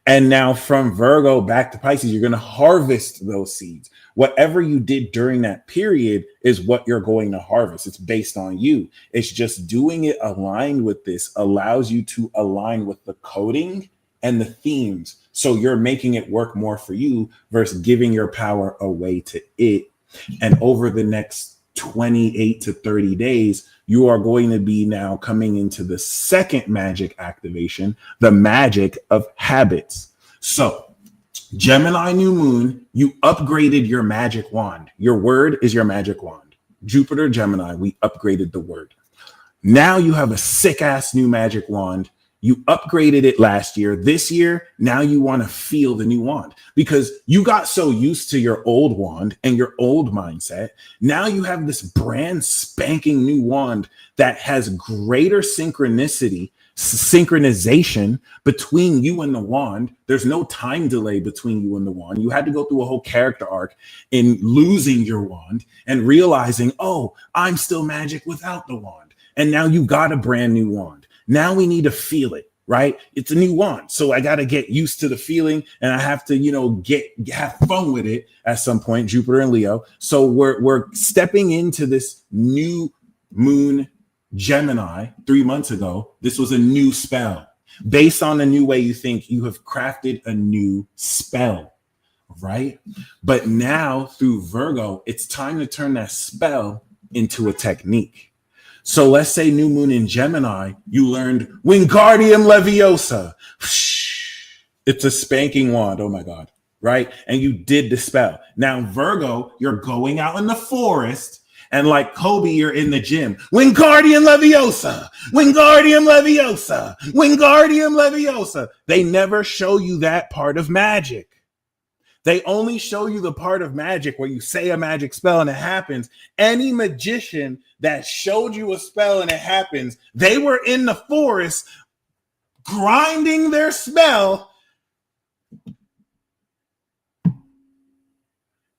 And now from Virgo back to Pisces, you're going to harvest those seeds. Whatever you did during that period is what you're going to harvest. It's based on you. It's just doing it aligned with this allows you to align with the coding and the themes. So you're making it work more for you versus giving your power away to it. And over the next 28 to 30 days, you are going to be now coming into the second magic activation, the magic of habits. So Gemini new moon, you upgraded your magic wand. Your word is your magic wand. Jupiter, Gemini, we upgraded the word. Now you have a sick ass new magic wand. You upgraded it last year. This year, now you want to feel the new wand because you got so used to your old wand and your old mindset. Now you have this brand spanking new wand that has greater synchronization between you and the wand. There's no time delay between you and the wand. You had to go through a whole character arc in losing your wand and realizing, oh, I'm still magic without the wand. And now you got a brand new wand. Now we need to feel it, right? It's a new wand. So I got to get used to the feeling and I have to, have fun with it at some point, Jupiter and Leo. So we're stepping into this new moon Gemini 3 months ago. This was a new spell based on the new way you think. You have crafted a new spell, right? But now through Virgo, it's time to turn that spell into a technique. So let's say new moon in Gemini, you learned Wingardium Leviosa. It's a spanking wand. Oh my God. Right. And you did the spell. Now, Virgo, you're going out in the forest. And like Kobe, you're in the gym. Wingardium Leviosa. Wingardium Leviosa. Wingardium Leviosa. They never show you that part of magic. They only show you the part of magic where you say a magic spell and it happens. Any magician that showed you a spell and it happens, they were in the forest grinding their spell.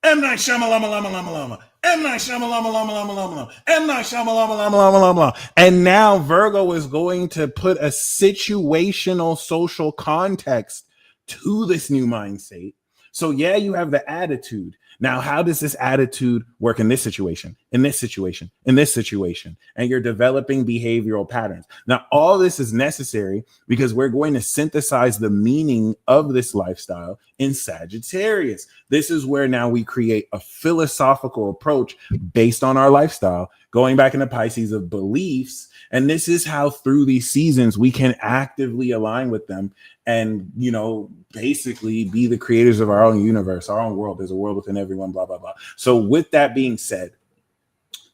M. Night Shyamalama Lama Lama Lama. M. Night Shyamalama Lama Lama Lama Lama. M. Night Shyamalama Lama Lama Lama. And now Virgo is going to put a situational social context to this new mind state. So yeah, you have the attitude. Now, how does this attitude work in this situation, in this situation, in this situation? And you're developing behavioral patterns. Now, all this is necessary because we're going to synthesize the meaning of this lifestyle in Sagittarius. This is where now we create a philosophical approach based on our lifestyle, going back into Pisces of beliefs. And this is how through these seasons we can actively align with them and, basically be the creators of our own universe, our own world. There's a world within everyone, blah, blah, blah. So with that being said,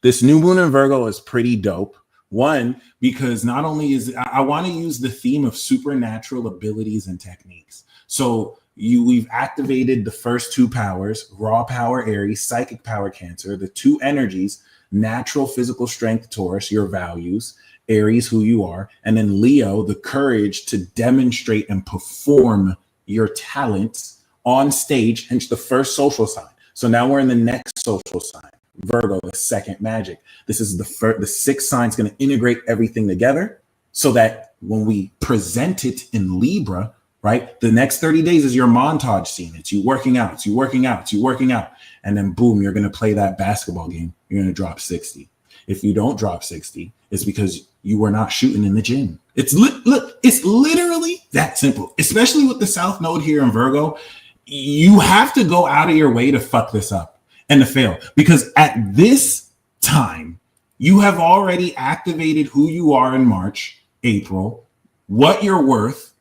this new moon in Virgo is pretty dope. One, because not only I want to use the theme of supernatural abilities and techniques. So we've activated the first two powers, raw power, Aries, psychic power, Cancer, the two energies, natural physical strength, Taurus, your values, Aries, who you are, and then Leo, the courage to demonstrate and perform your talents on stage, hence the first social sign. So now we're in the next social sign, Virgo, the second magic. This is the sixth sign is going to integrate everything together so that when we present it in Libra, right, the next 30 days is your montage scene. It's you working out, it's you working out, it's you working out. And then boom, you're going to play that basketball game. You're going to drop 60. If you don't drop 60, it's because you were not shooting in the gym. It's it's literally that simple, especially with the South Node here in Virgo. You have to go out of your way to fuck this up and to fail, because at this time, you have already activated who you are in March, April, what you're worth,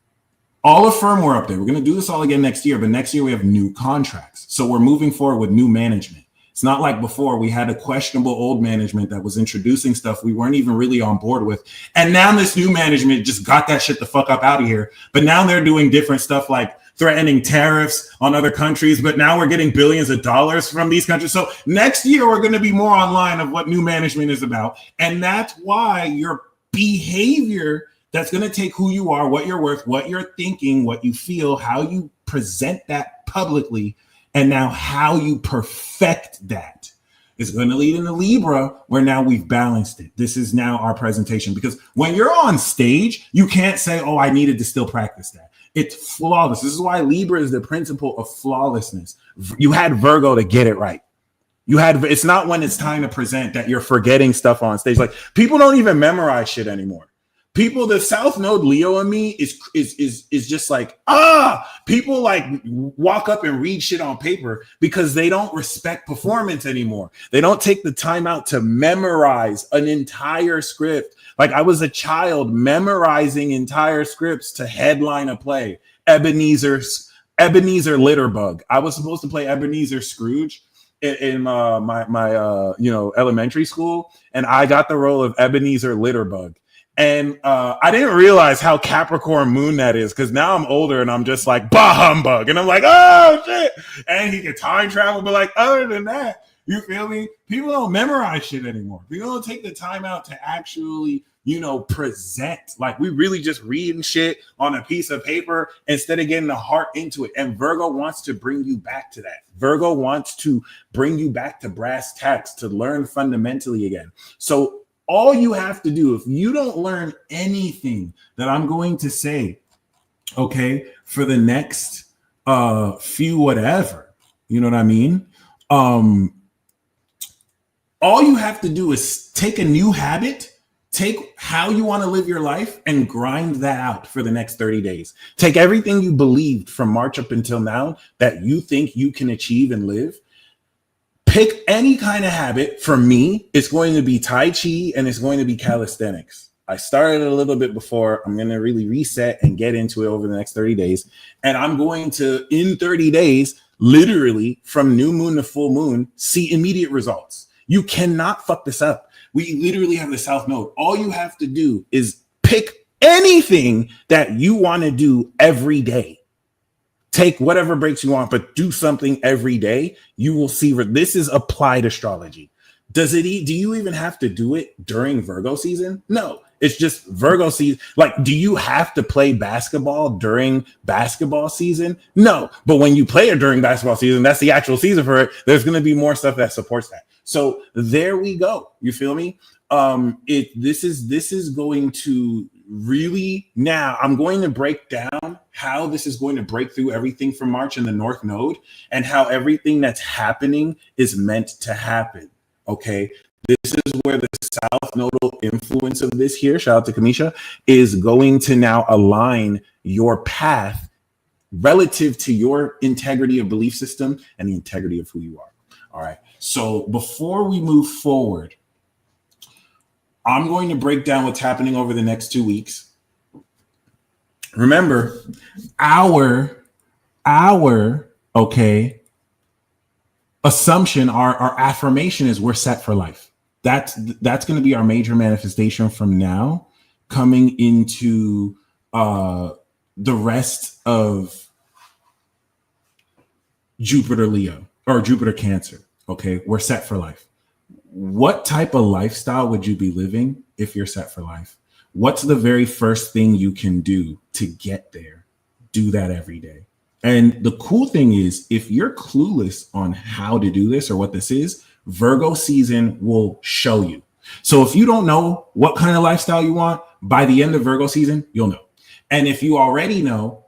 all of firmware up there. We're going to do this all again next year, but next year we have new contracts. So we're moving forward with new management. It's not like before we had a questionable old management that was introducing stuff we weren't even really on board with. And now this new management just got that shit the fuck up out of here. But now they're doing different stuff like threatening tariffs on other countries, but now we're getting billions of dollars from these countries. So next year, we're going to be more online of what new management is about. And that's why your behavior, that's going to take who you are, what you're worth, what you're thinking, what you feel, how you present that publicly, and now how you perfect that is going to lead into Libra, where now we've balanced it. This is now our presentation, because when you're on stage, you can't say, oh, I needed to still practice that. It's flawless. This is why Libra is the principle of flawlessness. You had Virgo to get it right. It's not when it's time to present that you're forgetting stuff on stage. Like, people don't even memorize shit anymore. People, the South Node Leo in me is just like, people like walk up and read shit on paper because they don't respect performance anymore. They don't take the time out to memorize an entire script. Like, I was a child memorizing entire scripts to headline a play. Ebenezer Litterbug. I was supposed to play Ebenezer Scrooge in my elementary school, and I got the role of Ebenezer Litterbug. And I didn't realize how Capricorn moon that is, because now I'm older and I'm just like, bah humbug. And I'm like, oh, shit. And he can time travel. But like, other than that, you feel me? People don't memorize shit anymore. People don't take the time out to actually, present. Like, we really just reading shit on a piece of paper instead of getting the heart into it. And Virgo wants to bring you back to that. Virgo wants to bring you back to brass tacks, to learn fundamentally again. So all you have to do, if you don't learn anything that I'm going to say, okay, for the next few whatever, you know what I mean? All you have to do is take a new habit, take how you want to live your life, and grind that out for the next 30 days. Take everything you believed from March up until now that you think you can achieve and live. Pick any kind of habit. For me, it's going to be Tai Chi and it's going to be calisthenics. I started a little bit before. I'm going to really reset and get into it over the next 30 days. And I'm going to, in 30 days, literally from new moon to full moon, see immediate results. You cannot fuck this up. We literally have the South Node. All you have to do is pick anything that you want to do every day. Take whatever breaks you want, but do something every day. You will see. This is applied astrology. Do you even have to do it during Virgo season? No, it's just Virgo season. Like, do you have to play basketball during basketball season? No, but when you play it during basketball season, that's the actual season for it. There's going to be more stuff that supports that. So there we go. You feel me? This is going to really, now I'm going to break down how this is going to break through everything from March in the North Node, and how everything that's happening is meant to happen. Okay. This is where the South Nodal influence of this here, shout out to Kamisha, is going to now align your path relative to your integrity of belief system and the integrity of who you are. All right. So before we move forward, I'm going to break down what's happening over the next 2 weeks. Remember, our assumption, our affirmation is we're set for life. That's going to be our major manifestation from now, coming into the rest of Jupiter Leo or Jupiter Cancer. Okay, we're set for life. What type of lifestyle would you be living if you're set for life? What's the very first thing you can do to get there? Do that every day. And the cool thing is, if you're clueless on how to do this or what this is, Virgo season will show you. So if you don't know what kind of lifestyle you want, by the end of Virgo season, you'll know. And if you already know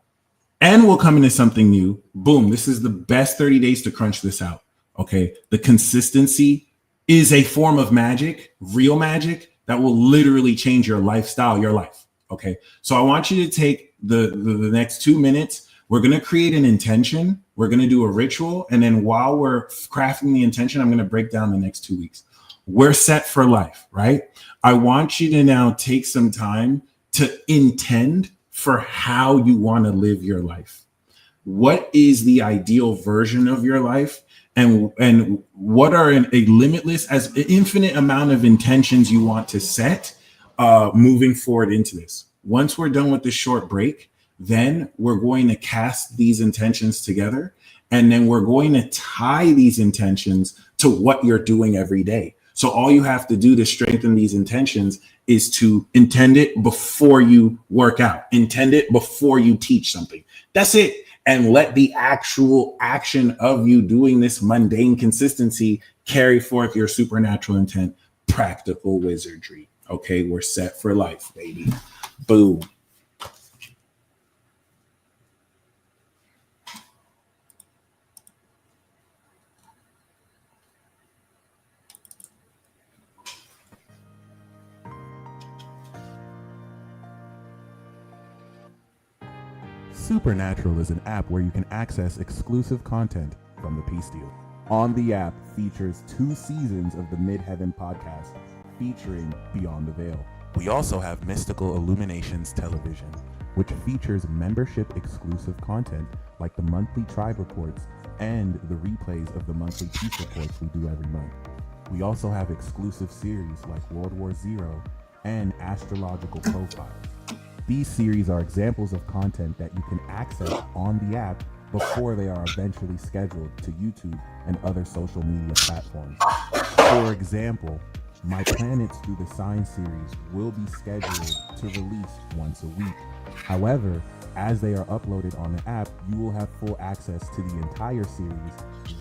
and will come into something new, boom, this is the best 30 days to crunch this out. Okay. The consistency is a form of magic, real magic, that will literally change your lifestyle, your life. Okay. So I want you to take the next 2 minutes. We're going to create an intention. We're going to do a ritual. And then while we're crafting the intention, I'm going to break down the next 2 weeks. We're set for life, right? I want you to now take some time to intend for how you want to live your life. What is the ideal version of your life? And what are a limitless, as infinite amount of intentions you want to set moving forward into this. Once we're done with this short break, Then we're going to cast these intentions together, and then we're going to tie these intentions to what you're doing every day. So all you have to do to strengthen these intentions is to intend it before you work out, intend it before you teach something. That's it. And let the actual action of you doing this mundane consistency carry forth your supernatural intent, practical wizardry. Okay, we're set for life, baby. Boom. Supernatural is an app where you can access exclusive content from the Peace Deal. On the app features 2 seasons of the Midheaven podcast featuring Beyond the Veil. We also have Mystical Illuminations Television, which features membership exclusive content like the monthly tribe reports and the replays of the monthly peace reports we do every month. We also have exclusive series like World War Zero and Astrological Profiles. These series are examples of content that you can access on the app before they are eventually scheduled to YouTube and other social media platforms. For example, My Planets Through the Sign series will be scheduled to release once a week. However, as they are uploaded on the app, you will have full access to the entire series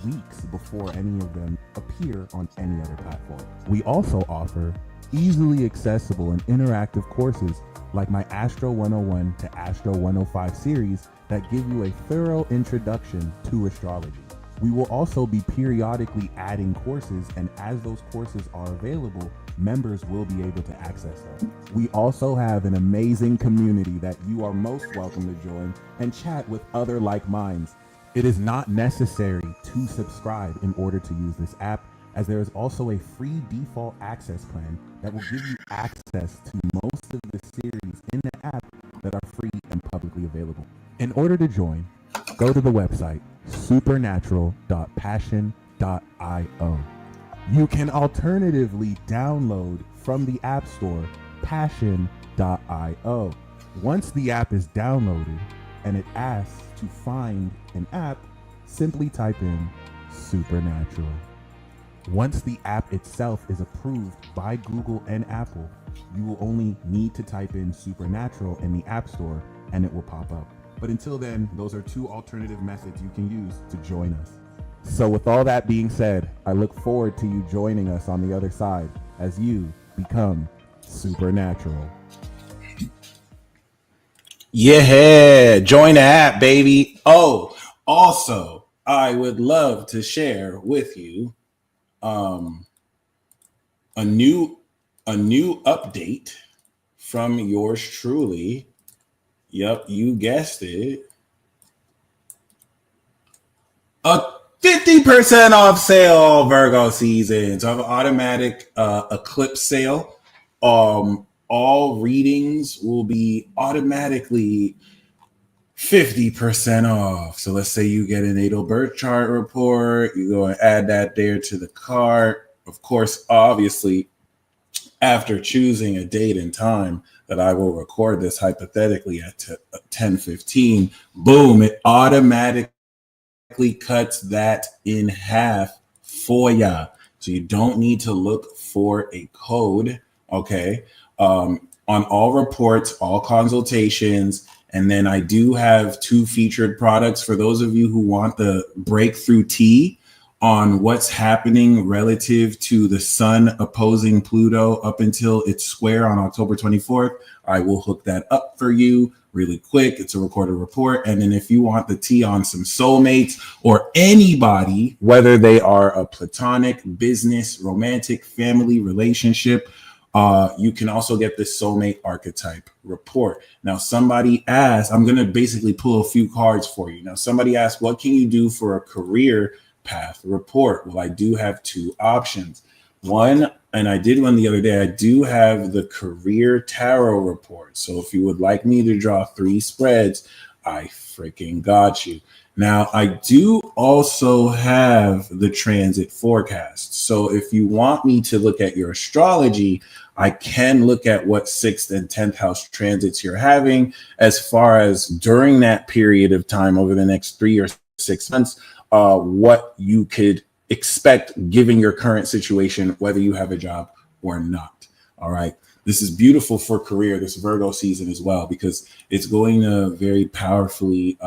weeks before any of them appear on any other platform. We also offer easily accessible and interactive courses like my Astro 101 to Astro 105 series that give you a thorough introduction to astrology. We will also be periodically adding courses, and as those courses are available, members will be able to access them. We also have an amazing community that you are most welcome to join and chat with other like minds. It is not necessary to subscribe in order to use this app, as there is also a free default access plan that will give you access to most of the series in the app that are free and publicly available. In order to join, go to the website supernatural.passion.io. You can alternatively download from the App Store passion.io. Once the app is downloaded and it asks to find an app, simply type in Supernatural. Once the app itself is approved by Google and Apple, you will only need to type in Supernatural in the App Store and it will pop up. But until then, those are 2 alternative methods you can use to join us. So with all that being said, I look forward to you joining us on the other side as you become supernatural. Yeah, join the app, baby. Oh, also, I would love to share with you a new update from yours truly. Yep, you guessed it. A 50% off sale Virgo season. So I have an automatic eclipse sale. All readings will be automatically 50% off. So let's say you get a natal birth chart report, you go and add that there to the cart. Of course, obviously, after choosing a date and time that I will record this hypothetically at 10:15, boom, it automatically cuts that in half for ya. So you don't need to look for a code, okay? On all reports, all consultations. And then I do have 2 featured products for those of you who want the breakthrough tea on what's happening relative to the sun opposing Pluto up until its square on October 24th. I will hook that up for you really quick. It's a recorded report. And then if you want the tea on some soulmates or anybody, whether they are a platonic, business, romantic, family relationship, you can also get this soulmate archetype report. Now, somebody asked, I'm going to basically pull a few cards for you. Now, somebody asked, what can you do for a career path report? Well, I do have 2 options. One, and I did one the other day, I do have the career tarot report. So if you would like me to draw 3 spreads, I freaking got you. Now, I do also have the transit forecast. So if you want me to look at your astrology, I can look at what 6th and 10th house transits you're having as far as during that period of time over the next 3 or 6 months, what you could expect given your current situation, whether you have a job or not. All right. This is beautiful for career, this Virgo season as well, because it's going to very powerfully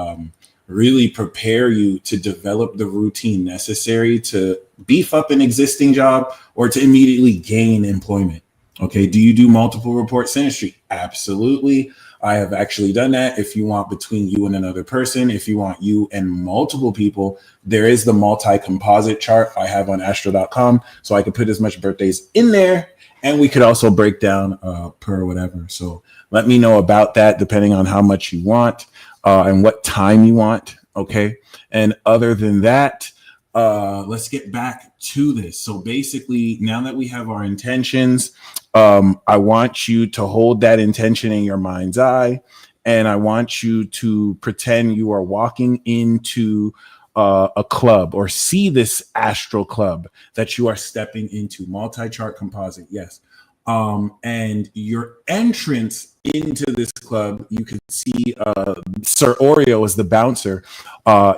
really prepare you to develop the routine necessary to beef up an existing job or to immediately gain employment. Okay. Do you do multiple report synastry? Absolutely. I have actually done that. If you want between you and another person, if you want you and multiple people, there is the multi-composite chart I have on astro.com. So I could put as much birthdays in there and we could also break down per whatever. So let me know about that depending on how much you want and what time you want. Okay. And other than that, let's get back to this. So basically, now that we have our intentions, I want you to hold that intention in your mind's eye. And I want you to pretend you are walking into a club or see this astral club that you are stepping into. Multi-chart composite. Yes. And your entrance into this club, you can see Sir Oreo is the bouncer.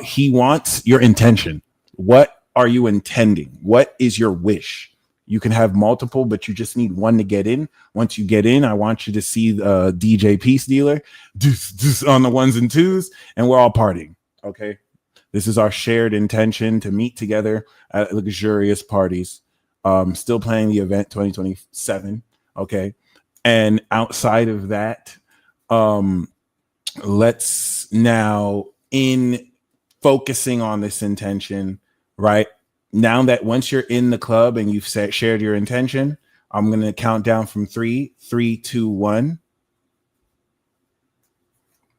He wants your intention. What are you intending? What is your wish? You can have multiple, but you just need one to get in. Once you get in, I want you to see the DJ Peace Dealer on the ones and twos, and we're all partying. Okay. This is our shared intention to meet together at luxurious parties. Still planning the event 2027. Okay. And outside of that, let's now in focusing on this intention, right? Now that once you're in the club and you've shared your intention, I'm going to count down from 3, 3, 2, 1.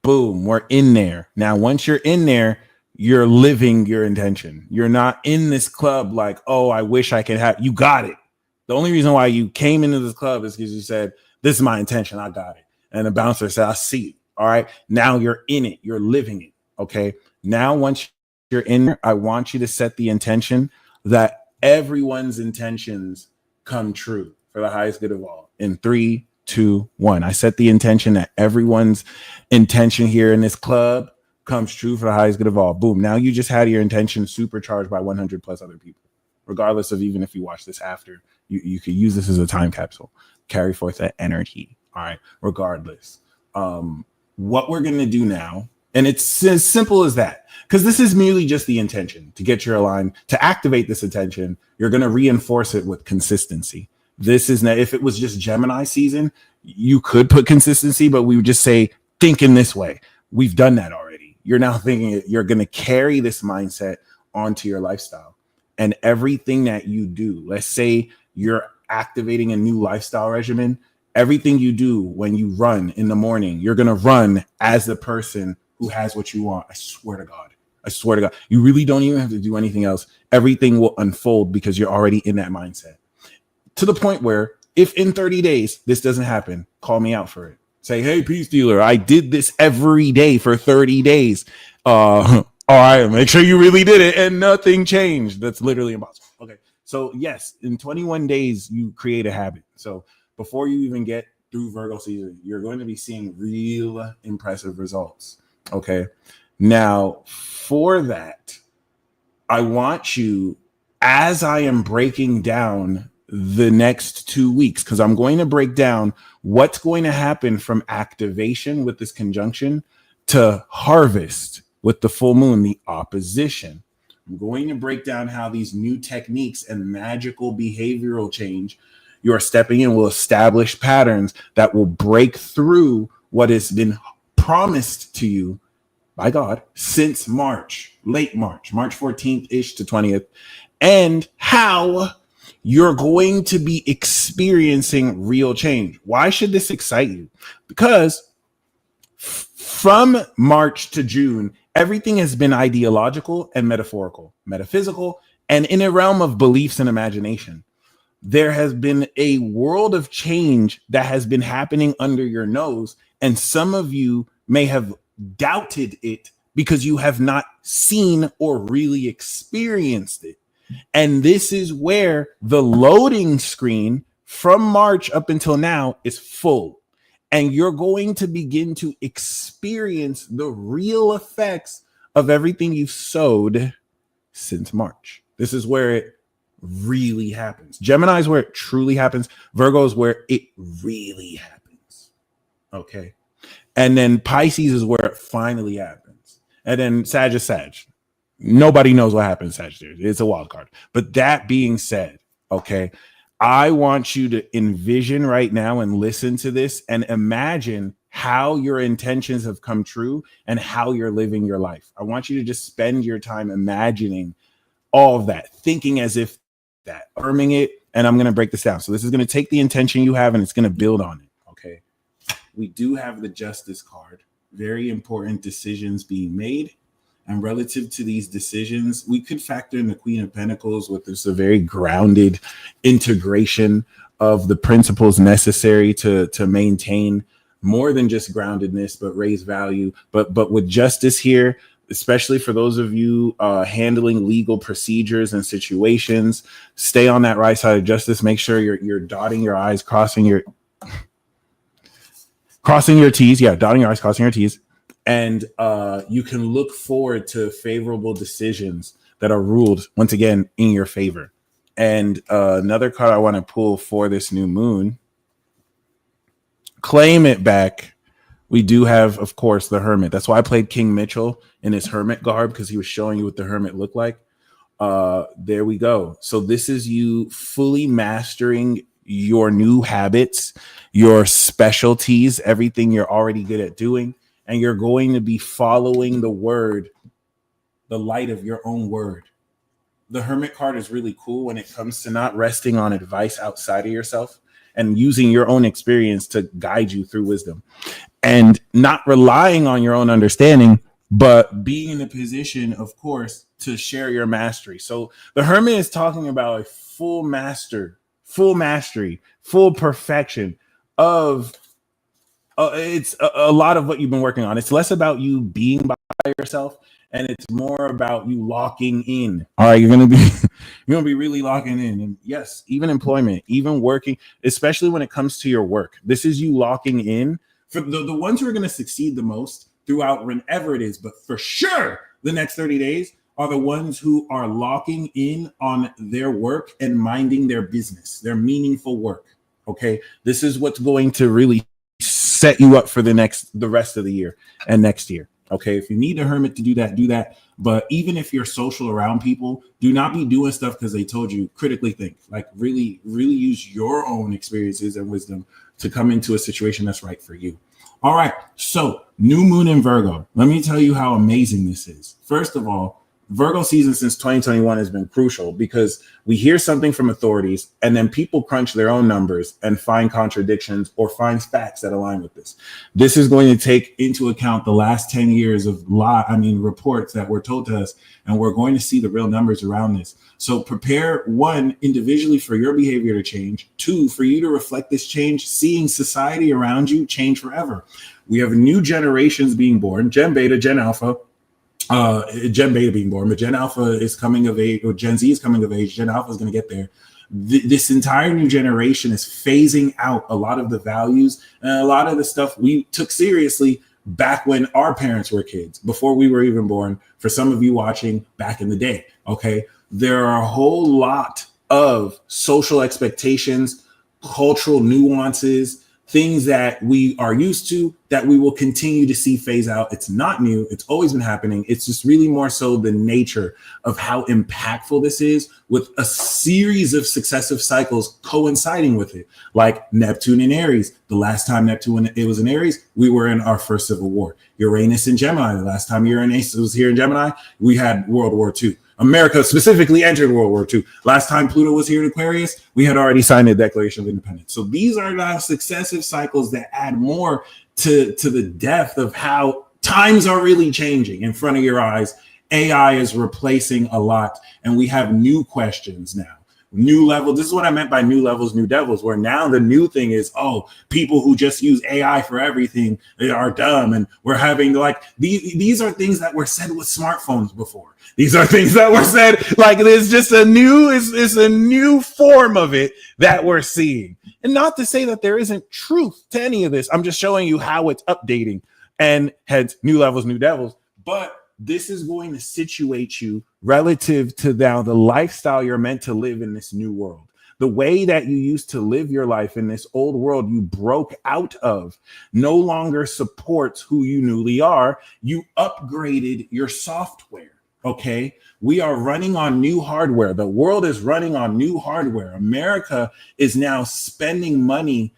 Boom, we're in there. Now, once you're in there, you're living your intention. You're not in this club like, oh, I wish I could have. You got it. The only reason why you came into this club is because you said, this is my intention. I got it. And the bouncer said, I see it. All right. Now you're in it. You're living it. Okay. Now, once you're in there, I want you to set the intention that everyone's intentions come true for the highest good of all. In 3, 2, 1. I set the intention that everyone's intention here in this club comes true for the highest good of all. Boom. Now you just had your intention supercharged by 100 plus other people, regardless of even if you watch this after. You could use this as a time capsule, carry forth that energy. All right. Regardless. What we're going to do now, and it's as simple as that, because this is merely just the intention to get your align, to activate this intention. You're going to reinforce it with consistency. This is not, if it was just Gemini season, you could put consistency, but we would just say, think in this way. We've done that already. You're now thinking you're going to carry this mindset onto your lifestyle. And everything that you do, let's say you're activating a new lifestyle regimen, everything you do when you run in the morning, you're going to run as the person who has what you want. I swear to God. I swear to God. You really don't even have to do anything else. Everything will unfold because you're already in that mindset. To the point where if in 30 days this doesn't happen, call me out for it. Say, hey, Peace Dealer, I did this every day for 30 days. All right, make sure you really did it and nothing changed. That's literally impossible. Okay. So yes, in 21 days, you create a habit. So before you even get through Virgo season, you're going to be seeing real impressive results. Okay. Now for that, I want you, as I am breaking down the next 2 weeks, because I'm going to break down what's going to happen from activation with this conjunction to harvest with the full moon, the opposition. I'm going to break down how these new techniques and magical behavioral change you are stepping in will establish patterns that will break through what has been promised to you by God since March, late March 14th-ish to 20th, and how you're going to be experiencing real change. Why should this excite you? Because from March to June, everything has been ideological and metaphorical, metaphysical, and in a realm of beliefs and imagination. There has been a world of change that has been happening under your nose, and some of you may have doubted it because you have not seen or really experienced it. And this is where the loading screen from March up until now is full. And you're going to begin to experience the real effects of everything you've sowed since March. This is where it really happens. Gemini is where it truly happens. Virgo is where it really happens. Okay. And then Pisces is where it finally happens. And then Sag is Sag. Nobody knows what happens Sagittarius. It's a wild card. But that being said, okay, I want you to envision right now and listen to this and imagine how your intentions have come true and how you're living your life. I want you to just spend your time imagining all of that, thinking as if that, affirming it. And I'm going to break this down. So this is going to take the intention you have and it's going to build on it. Okay. We do have the Justice card. Very important decisions being made. And relative to these decisions, we could factor in the Queen of Pentacles with this a very grounded integration of the principles necessary to maintain more than just groundedness, but raise value. But with Justice here, especially for those of you handling legal procedures and situations, stay on that right side of justice. Make sure you're dotting your I's, crossing your T's. Yeah, dotting your I's, crossing your T's. And you can look forward to favorable decisions that are ruled, once again, in your favor. And another card I want to pull for this new moon, claim it back. We do have, of course, the Hermit. That's why I played King Mitchell in his Hermit garb, because he was showing you what the Hermit looked like. There we go. So this is you fully mastering your new habits, your specialties, everything you're already good at doing. And you're going to be following the word, the light of your own word. The Hermit card is really cool when it comes to not resting on advice outside of yourself and using your own experience to guide you through wisdom and not relying on your own understanding, but being in a position, of course, to share your mastery. So the Hermit is talking about a full mastery, full perfection of it's a lot of what you've been working on. It's less about you being by yourself, and it's more about you locking in. All right, you're gonna be really locking in. And yes, even employment, even working, especially when it comes to your work. This is you locking in for the ones who are gonna succeed the most throughout whenever it is, but for sure the next 30 days are the ones who are locking in on their work and minding their business, their meaningful work. Okay, this is what's going to really set you up for the rest of the year and next year. Okay, if you need a Hermit to do that. But even if you're social around people, do not be doing stuff because they told you. Critically think. Like really use your own experiences and wisdom to come into a situation that's right for you. All right, so new moon in Virgo. Let me tell you how amazing this is. First of all, Virgo season since 2021 has been crucial because we hear something from authorities and then people crunch their own numbers and find contradictions or find facts that align with this. This is going to take into account the last 10 years of reports that were told to us, and we're going to see the real numbers around this. So prepare, one, individually for your behavior to change. Two, for you to reflect this change, seeing society around you change forever. We have new generations being born, Gen Beta, Gen Alpha, Gen Beta being born, but Gen Alpha is coming of age, or Gen Z is coming of age. Gen Alpha is going to get there. This entire new generation is phasing out a lot of the values and a lot of the stuff we took seriously back when our parents were kids, before we were even born. For some of you watching back in the day, okay, there are a whole lot of social expectations, cultural nuances, things that we are used to that we will continue to see phase out. It's not new. It's always been happening. It's just really more so the nature of how impactful this is, with a series of successive cycles coinciding with it, like Neptune in Aries. The last time Neptune was in Aries, we were in our first civil war. Uranus in Gemini. The last time Uranus was here in Gemini, we had World War II. America specifically entered World War II. Last time Pluto was here in Aquarius, we had already signed the Declaration of Independence. So these are now successive cycles that add more to the depth of how times are really changing in front of your eyes. AI is replacing a lot, and we have new questions now. new level. This is what I meant by new levels, new devils, where now the new thing is, oh, people who just use AI for everything, they are dumb. And we're having like, these are things that were said with smartphones before. These are things that were said, like there's just a new, it's a new form of it that we're seeing. And not to say that there isn't truth to any of this. I'm just showing you how it's updating, and hence new levels, new devils. But this is going to situate you relative to now the lifestyle you're meant to live in this new world. The way that you used to live your life in this old world you broke out of no longer supports who you newly are. You upgraded your software. Okay, we are running on new hardware. The world is running on new hardware. America is now spending money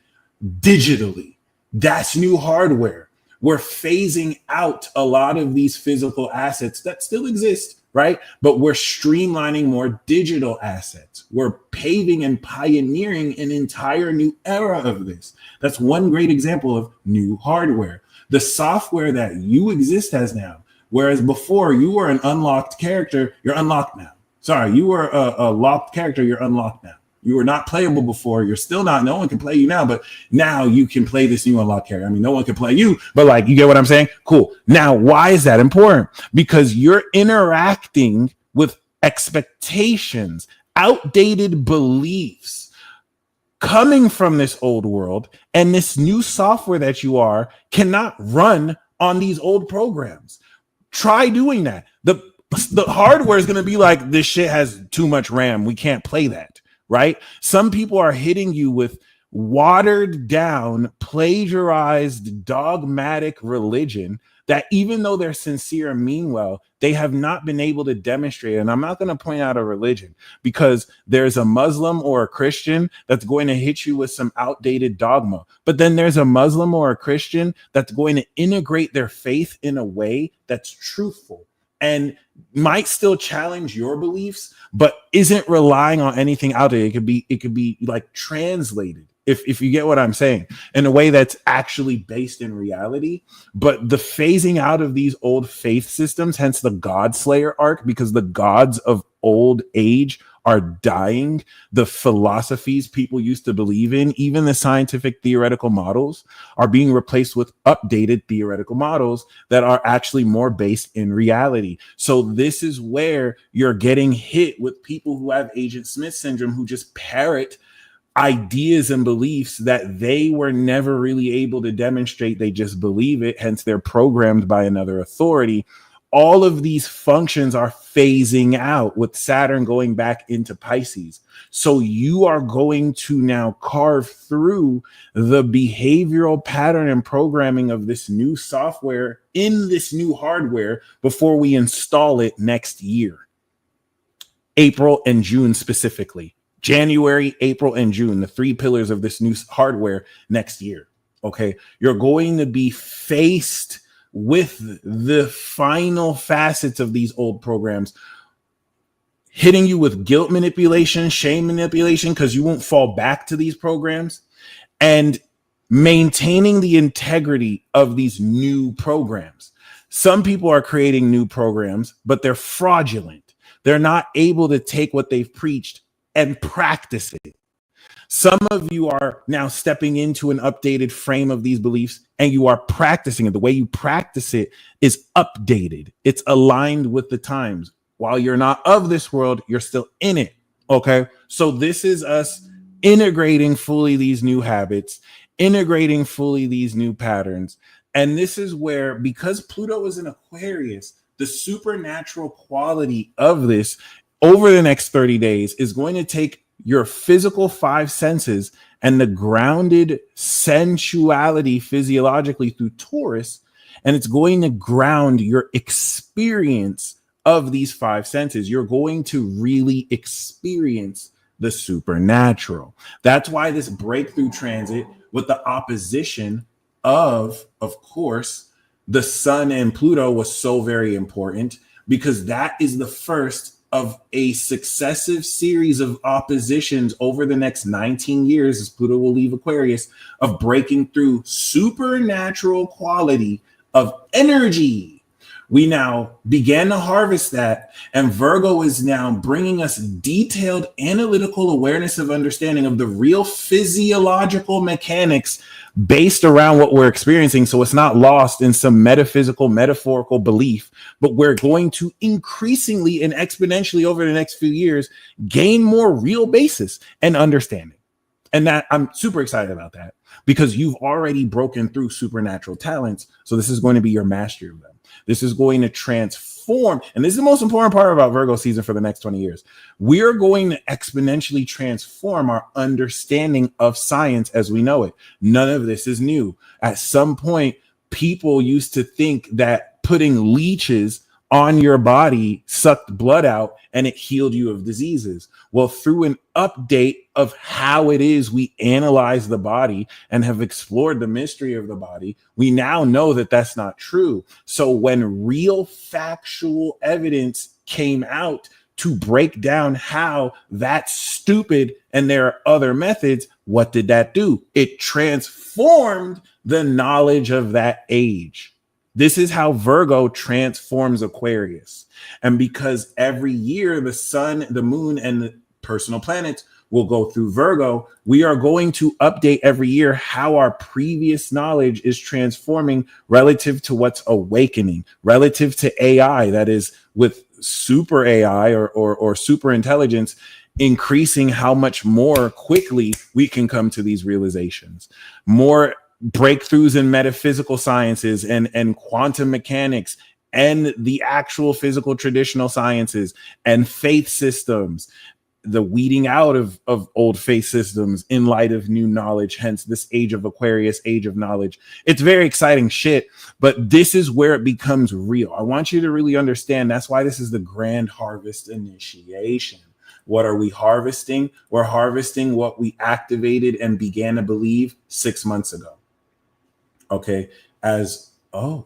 digitally. That's new hardware. We're phasing out a lot of these physical assets that still exist, right? But we're streamlining more digital assets. We're paving and pioneering an entire new era of this. That's one great example of new hardware. The software that you exist as now, whereas before you were an unlocked character, you're unlocked now. Sorry, you were a locked character, you're unlocked now. You were not playable before. You're still not. No one can play you now, but now you can play this new unlocked character. I mean, no one can play you, but like, you get what I'm saying? Cool. Now, why is that important? Because you're interacting with expectations, outdated beliefs coming from this old world, and this new software that you are cannot run on these old programs. Try doing that. The hardware is going to be like, this shit has too much RAM. We can't play that. Right? Some people are hitting you with watered down, plagiarized, dogmatic religion that even though they're sincere and mean well, they have not been able to demonstrate. And I'm not going to point out a religion because there's a Muslim or a Christian that's going to hit you with some outdated dogma. But then there's a Muslim or a Christian that's going to integrate their faith in a way that's truthful and might still challenge your beliefs, but isn't relying on anything out there. It could be like translated, if you get what I'm saying, in a way that's actually based in reality. But the phasing out of these old faith systems, hence the God Slayer arc, because the gods of old age are dying. The philosophies people used to believe in, even the scientific theoretical models, are being replaced with updated theoretical models that are actually more based in reality. So this is where you're getting hit with people who have Agent Smith syndrome, who just parrot ideas and beliefs that they were never really able to demonstrate. They just believe it. Hence, they're programmed by another authority. All of these functions are phasing out with Saturn going back into Pisces. So you are going to now carve through the behavioral pattern and programming of this new software in this new hardware before we install it next year. April and June specifically. January, April, and June, the three pillars of this new hardware next year. Okay. You're going to be faced with the final facets of these old programs, hitting you with guilt manipulation, shame manipulation, because you won't fall back to these programs, and maintaining the integrity of these new programs. Some people are creating new programs, but they're fraudulent. They're not able to take what they've preached and practice it. Some of you are now stepping into an updated frame of these beliefs and you are practicing it. The way you practice it is updated. It's aligned with the times. While you're not of this world, you're still in it. Okay. So this is us integrating fully these new habits, integrating fully these new patterns. And this is where, because Pluto is in Aquarius, the supernatural quality of this over the next 30 days is going to take your physical five senses and the grounded sensuality physiologically through Taurus, and it's going to ground your experience of these five senses. You're going to really experience the supernatural. That's why this breakthrough transit with the opposition of course, the Sun and Pluto was so very important, because that is the first of a successive series of oppositions over the next 19 years, as Pluto will leave Aquarius, of breaking through supernatural quality of energy, We now began to harvest that, and Virgo is now bringing us detailed analytical awareness of understanding of the real physiological mechanics based around what we're experiencing. So it's not lost in some metaphysical, metaphorical belief, but we're going to increasingly and exponentially over the next few years gain more real basis and understanding. And that I'm super excited about that, because you've already broken through supernatural talents. So this is going to be your mastery of them. This is going to transform. And this is the most important part about Virgo season for the next 20 years. We are going to exponentially transform our understanding of science as we know it. None of this is new. At some point, people used to think that putting leeches on your body sucked blood out and it healed you of diseases. Well, through an update of how it is we analyze the body and have explored the mystery of the body, we now know that that's not true. So when real factual evidence came out to break down how that's stupid and there are other methods, what did that do? It transformed the knowledge of that age. This is how Virgo transforms Aquarius. And because every year the sun, the moon, and the personal planets will go through Virgo, we are going to update every year how our previous knowledge is transforming relative to what's awakening, relative to AI, that is with super AI or super intelligence, increasing how much more quickly we can come to these realizations. More breakthroughs in metaphysical sciences and quantum mechanics and the actual physical traditional sciences and faith systems, the weeding out of old faith systems in light of new knowledge, hence this age of Aquarius, age of knowledge. It's very exciting shit, but this is where it becomes real. I want you to really understand that's why this is the grand harvest initiation. What are we harvesting? We're harvesting what we activated and began to believe 6 months ago. Okay, as you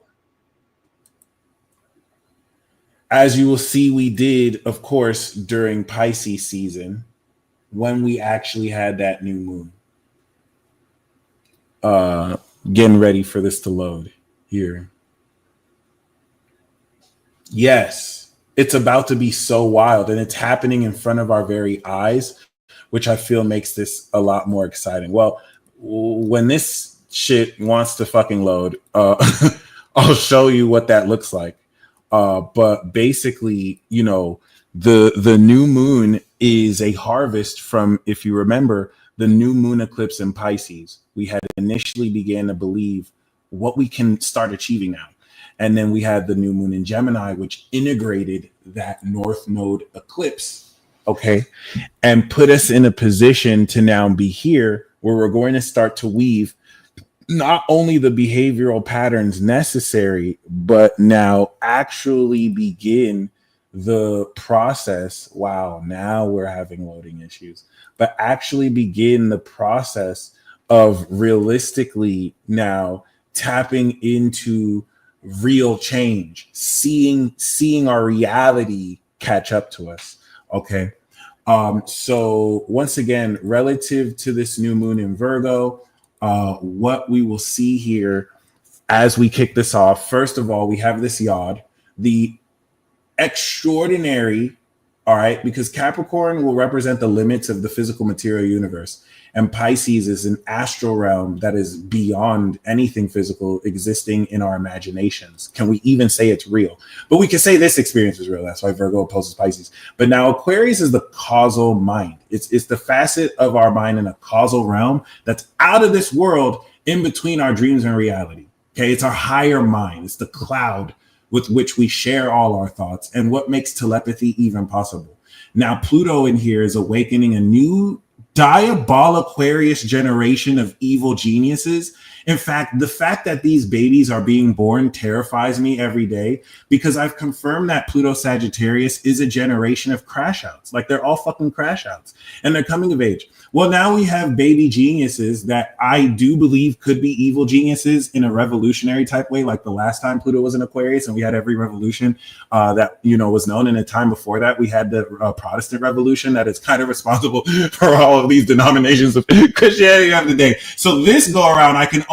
will see, we did, of course, during Pisces season when we actually had that new moon. Getting ready for this to load here. Yes, it's about to be so wild, and it's happening in front of our very eyes, which I feel makes this a lot more exciting. Well, when this shit wants to fucking load, I'll show you what that looks like. But basically, you know, the new moon is a harvest from, if you remember, the new moon eclipse in Pisces. We had initially began to believe what we can start achieving now. And then we had the new moon in Gemini, which integrated that North Node eclipse, okay, and put us in a position to now be here where we're going to start to weave not only the behavioral patterns necessary, but now actually begin the process. Wow, now we're having loading issues, but actually begin the process of realistically now tapping into real change, seeing our reality catch up to us. Okay. So once again, relative to this new moon in Virgo, what we will see here as we kick this off, first of all, we have this yod, the extraordinary, all right, because Capricorn will represent the limits of the physical material universe, and Pisces is an astral realm that is beyond anything physical existing in our imaginations. Can we even say it's real? But we can say this experience is real. That's why Virgo opposes Pisces. But now Aquarius is the causal mind. It's the facet of our mind in a causal realm that's out of this world, in between our dreams and reality. Okay, it's our higher mind. It's the cloud with which we share all our thoughts and what makes telepathy even possible. Now, Pluto in here is awakening a new diabolic Aquarius generation of evil geniuses. In fact, the fact that these babies are being born terrifies me every day, because I've confirmed that Pluto Sagittarius is a generation of crash outs. Like, they're all fucking crash outs and they're coming of age. Well, now we have baby geniuses that I do believe could be evil geniuses in a revolutionary type way, like the last time Pluto was in Aquarius and we had every revolution that, you know, was known. In a time before that, we had the Protestant Revolution that is kind of responsible for all of these denominations of Christianity of the day. So this go around, I can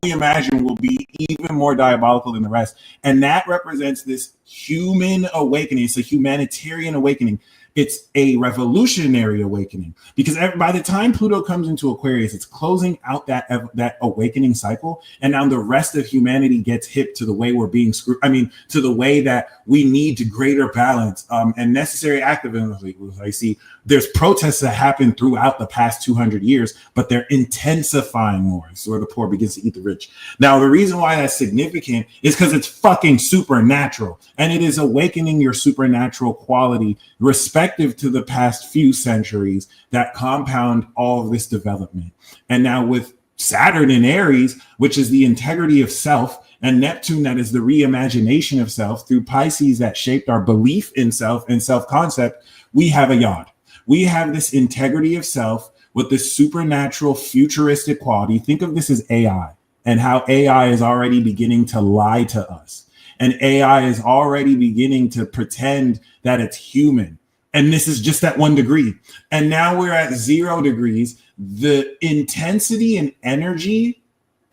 only imagine will be even more diabolical than the rest. And that represents this human awakening. It's a humanitarian awakening. It's a revolutionary awakening, because by the time Pluto comes into Aquarius, it's closing out that awakening cycle, and now the rest of humanity gets hip to the way we're being screwed. I mean, to the way that we need to greater balance and necessary activism. I see there's protests that happen throughout the past 200 years, but they're intensifying more. So where the poor begins to eat the rich. Now, the reason why that's significant is because it's fucking supernatural, and it is awakening your supernatural quality, respective to the past few centuries that compound all of this development. And now with Saturn in Aries, which is the integrity of self, and Neptune, that is the reimagination of self, through Pisces that shaped our belief in self and self-concept, we have a yod. We have this integrity of self with this supernatural futuristic quality. Think of this as AI, and how AI is already beginning to lie to us. And AI is already beginning to pretend that it's human. And this is just at 1 degree. And now we're at 0 degrees. The intensity and energy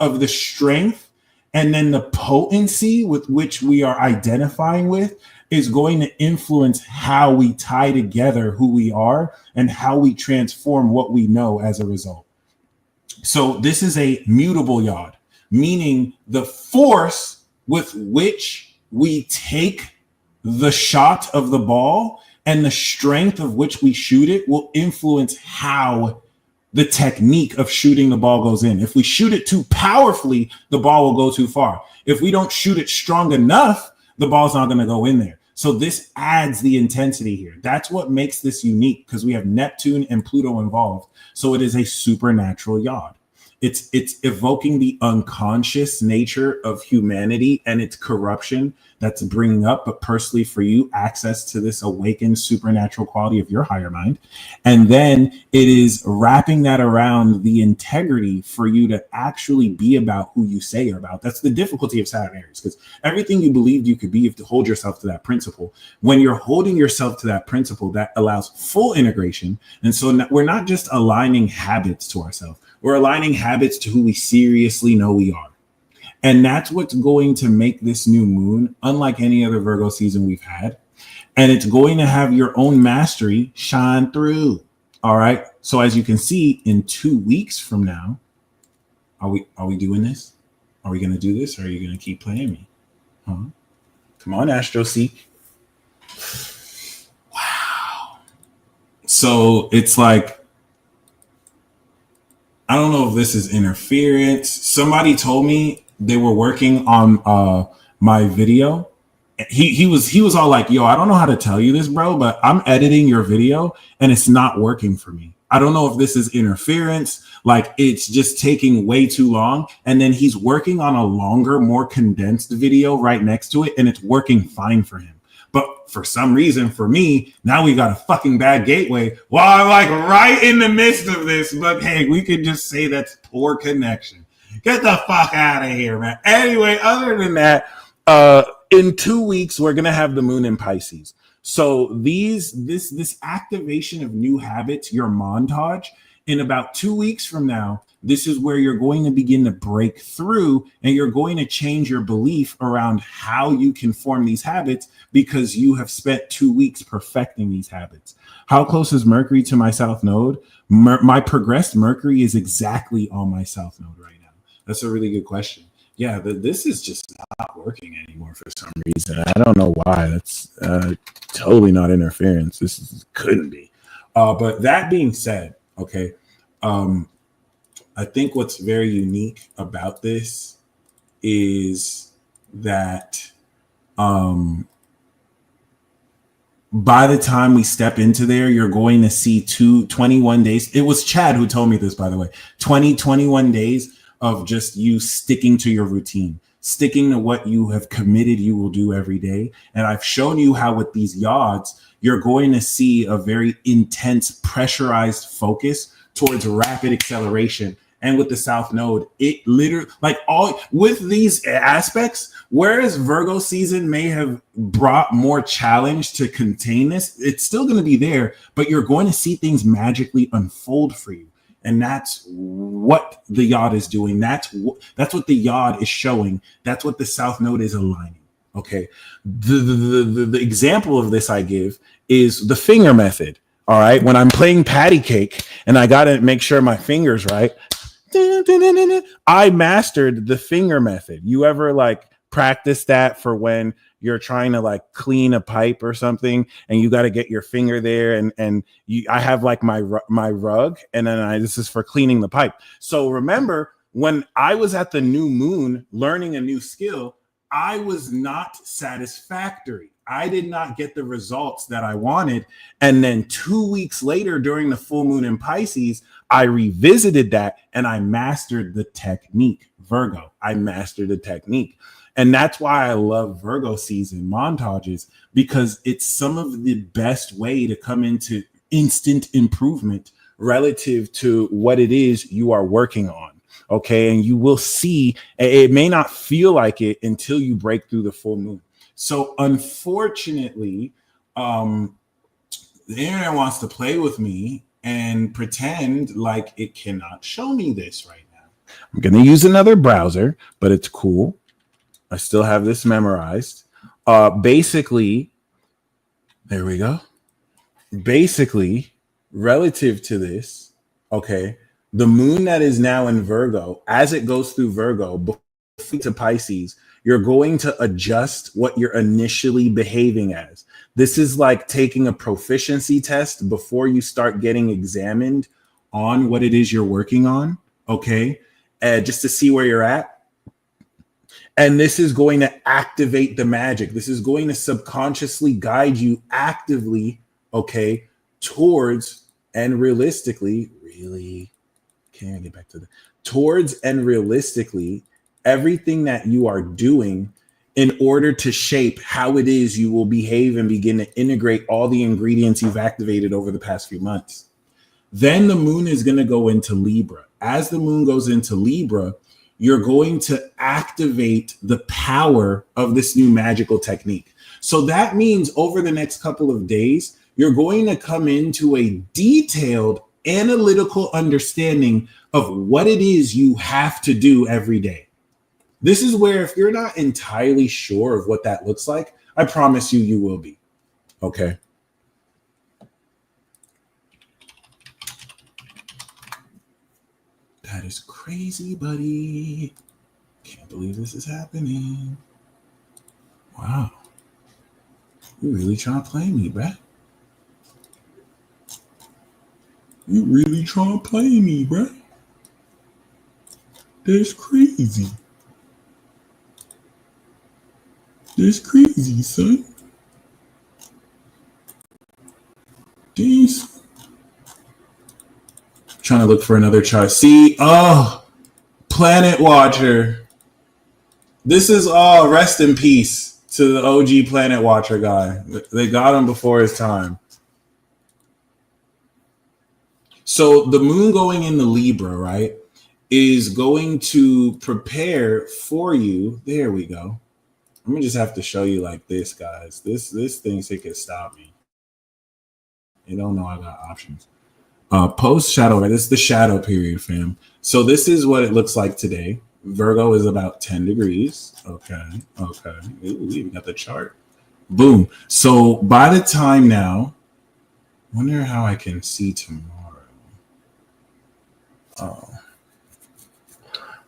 of the strength, and then the potency with which we are identifying with, is going to influence how we tie together who we are and how we transform what we know as a result. So this is a mutable yod, meaning the force with which we take the shot of the ball and the strength of which we shoot it will influence how the technique of shooting the ball goes in. If we shoot it too powerfully, the ball will go too far. If we don't shoot it strong enough, the ball's not going to go in there. So this adds the intensity here. That's what makes this unique, because we have Neptune and Pluto involved. So it is a supernatural yod. It's evoking the unconscious nature of humanity and its corruption that's bringing up, but personally for you, access to this awakened supernatural quality of your higher mind. And then it is wrapping that around the integrity for you to actually be about who you say you're about. That's the difficulty of Saturn Aries, because everything you believed you could be, you have to hold yourself to that principle. When you're holding yourself to that principle, that allows full integration. And so we're not just aligning habits to ourselves. We're aligning habits to who we seriously know we are. And that's what's going to make this new moon unlike any other Virgo season we've had. And it's going to have your own mastery shine through. All right. So as you can see, in 2 weeks from now, are we doing this? Are we going to do this? Or are you going to keep playing me? Huh? Come on, Astro Seek. Wow. So it's like, I don't know if this is interference. Somebody told me they were working on my video. He was all like, yo, I don't know how to tell you this, bro, but I'm editing your video and it's not working for me. I don't know if this is interference, like it's just taking way too long. And then he's working on a longer, more condensed video right next to it, and it's working fine for him. But for some reason, for me, now we got a fucking bad gateway while I'm like right in the midst of this. But hey, we could just say that's poor connection. Get the fuck out of here, man. Anyway, other than that, in 2 weeks, we're going to have the moon in Pisces. So this activation of new habits, your montage, in about 2 weeks from now, this is where you're going to begin to break through, and you're going to change your belief around how you can form these habits, because you have spent 2 weeks perfecting these habits. How close is Mercury to my south node? My progressed Mercury is exactly on my south node right now. That's a really good question. Yeah, this is just not working anymore for some reason. I don't know why. That's totally not interference. Couldn't be. But that being said, okay, I think what's very unique about this is that by the time we step into there, you're going to see 21 days. It was Chad who told me this, by the way, 21 days of just you sticking to your routine, sticking to what you have committed you will do every day. And I've shown you how with these yods, you're going to see a very intense pressurized focus towards rapid acceleration. And with the South Node, it literally, like all with these aspects, whereas Virgo season may have brought more challenge to contain this, it's still going to be there, but you're going to see things magically unfold for you. And that's what the yod is doing. That's what the yod is showing. That's what the south node is aligning. Okay. The example of this I give is the finger method. All right. When I'm playing patty cake and I got to make sure my finger's right, I mastered the finger method. You ever like practice that for when you're trying to like clean a pipe or something and you got to get your finger there and I have like my rug and then this is for cleaning the pipe. So remember when I was at the new moon learning a new skill, I was not satisfactory. I did not get the results that I wanted. And then 2 weeks later during the full moon in Pisces, I revisited that and I mastered the technique. Virgo, I mastered the technique. And that's why I love Virgo season montages, because it's some of the best way to come into instant improvement relative to what it is you are working on. Okay. And you will see, it may not feel like it until you break through the full moon. So unfortunately, the internet wants to play with me and pretend like it cannot show me this right now. I'm going to use another browser, but it's cool. I still have this memorized. Basically, there we go. Basically, relative to this, okay, the moon that is now in Virgo, as it goes through Virgo to Pisces, you're going to adjust what you're initially behaving as. This is like taking a proficiency test before you start getting examined on what it is you're working on, okay? Just to see where you're at. And this is going to activate the magic. This is going to subconsciously guide you actively, okay, towards and realistically, towards and realistically, everything that you are doing in order to shape how it is you will behave and begin to integrate all the ingredients you've activated over the past few months. Then the moon is going to go into Libra. As the moon goes into Libra, you're going to activate the power of this new magical technique. So that means over the next couple of days, you're going to come into a detailed analytical understanding of what it is you have to do every day. This is where if you're not entirely sure of what that looks like, I promise you, you will be. Okay. That is crazy, buddy. Can't believe this is happening. Wow. You really trying to play me, bruh? You really trying to play me, bruh? That's crazy. That's crazy, son. Jeez. Trying to look for another chart. See, Planet Watcher. This is all rest in peace to the OG Planet Watcher guy. They got him before his time. So the moon going into Libra, right, is going to prepare for you. There we go. I'm gonna just have to show you like this, guys. This thinks it can stop me. You don't know I got options. Post shadow, right? This is the shadow period, fam. So this is what it looks like today. Virgo is about 10 degrees. Okay. Ooh, we even got the chart. Boom. So by the time now, wonder how I can see tomorrow.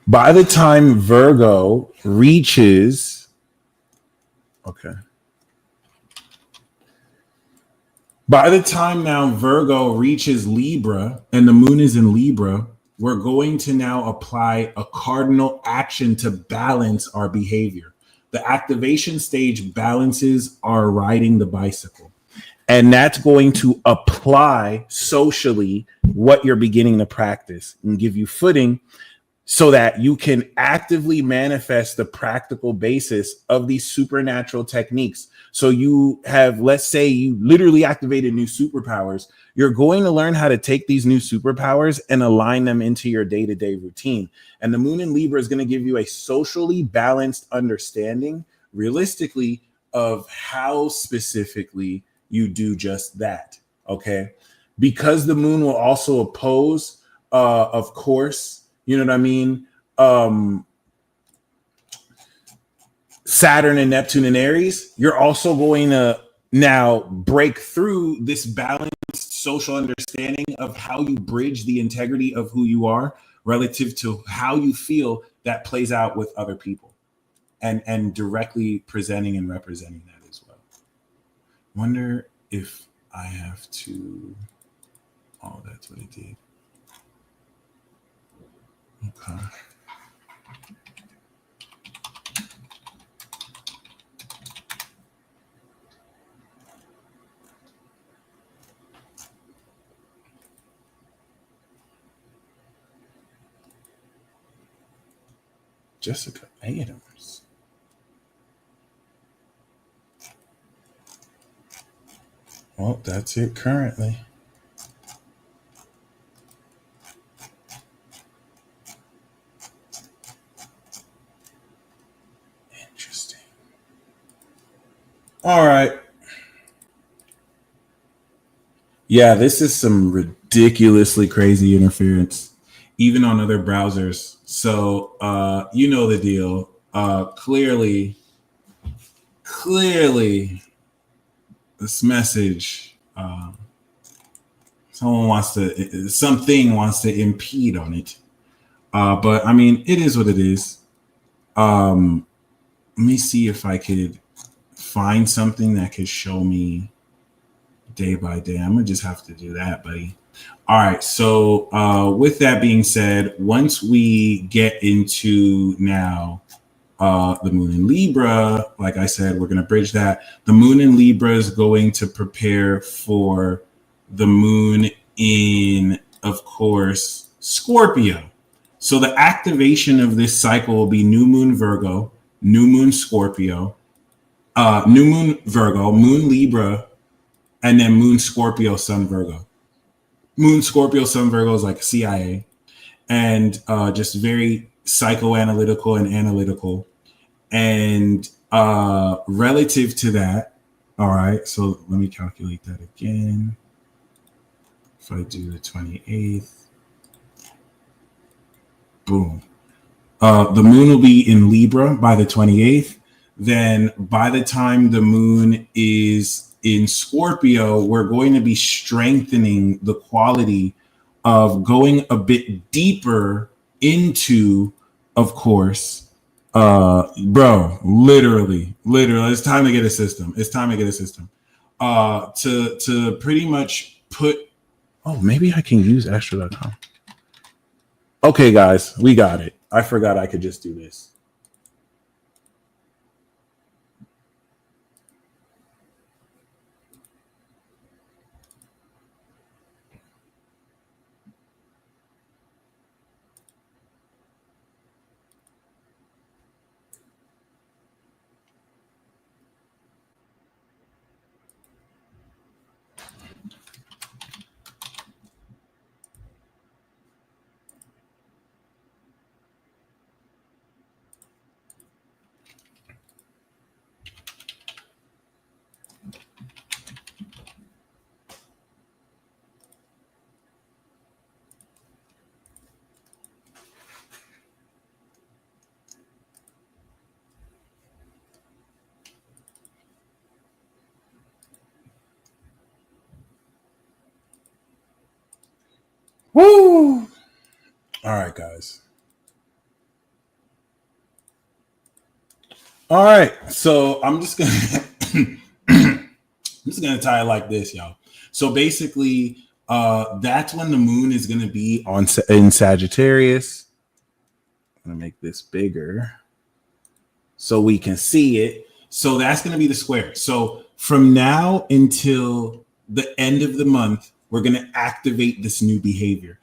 By the time Virgo reaches, by the time now Virgo reaches Libra and the moon is in Libra, we're going to now apply a cardinal action to balance our behavior. The activation stage balances our riding the bicycle. And that's going to apply socially what you're beginning to practice and give you footing so that you can actively manifest the practical basis of these supernatural techniques. So you have, let's say you literally activated new superpowers. You're going to learn how to take these new superpowers and align them into your day-to-day routine. And the moon in Libra is going to give you a socially balanced understanding, realistically, of how specifically you do just that. Okay. Because the moon will also oppose of course, you know what I mean? Saturn and Neptune and Aries, you're also going to now break through this balanced social understanding of how you bridge the integrity of who you are relative to how you feel that plays out with other people, and directly presenting and representing that as well. Wonder if I have to. Oh, that's what it did. Okay. Jessica Adams. Well, that's it currently. Interesting. All right. Yeah, this is some ridiculously crazy interference, even on other browsers. So you know the deal. Clearly, this message, something wants to impede on it. But I mean, it is what it is. Let me see if I could find something that could show me day by day. I'm gonna just have to do that, buddy. All right. So with that being said, once we get into now the moon in Libra, like I said, we're going to bridge that. The moon in Libra is going to prepare for the moon in, of course, Scorpio. So the activation of this cycle will be new moon Virgo, new moon Scorpio, new moon Virgo, moon Libra, and then moon Scorpio, sun Virgo. Moon Scorpio, sun Virgo is like CIA, and just very psychoanalytical and analytical. And relative to that, all right, so let me calculate that again. If I do the 28th, boom. The moon will be in Libra by the 28th. Then by the time the moon is in Scorpio, we're going to be strengthening the quality of going a bit deeper into, of course, bro, literally, it's time to get a system. To pretty much put, oh, maybe I can use Astro.com. Okay, guys, we got it. I forgot I could just do this. Woo! All right, guys. All right, so I'm just gonna tie it like this, y'all. So basically, that's when the moon is gonna be in Sagittarius. I'm gonna make this bigger so we can see it. So that's gonna be the square. So from now until the end of the month, we're gonna activate this new behavior.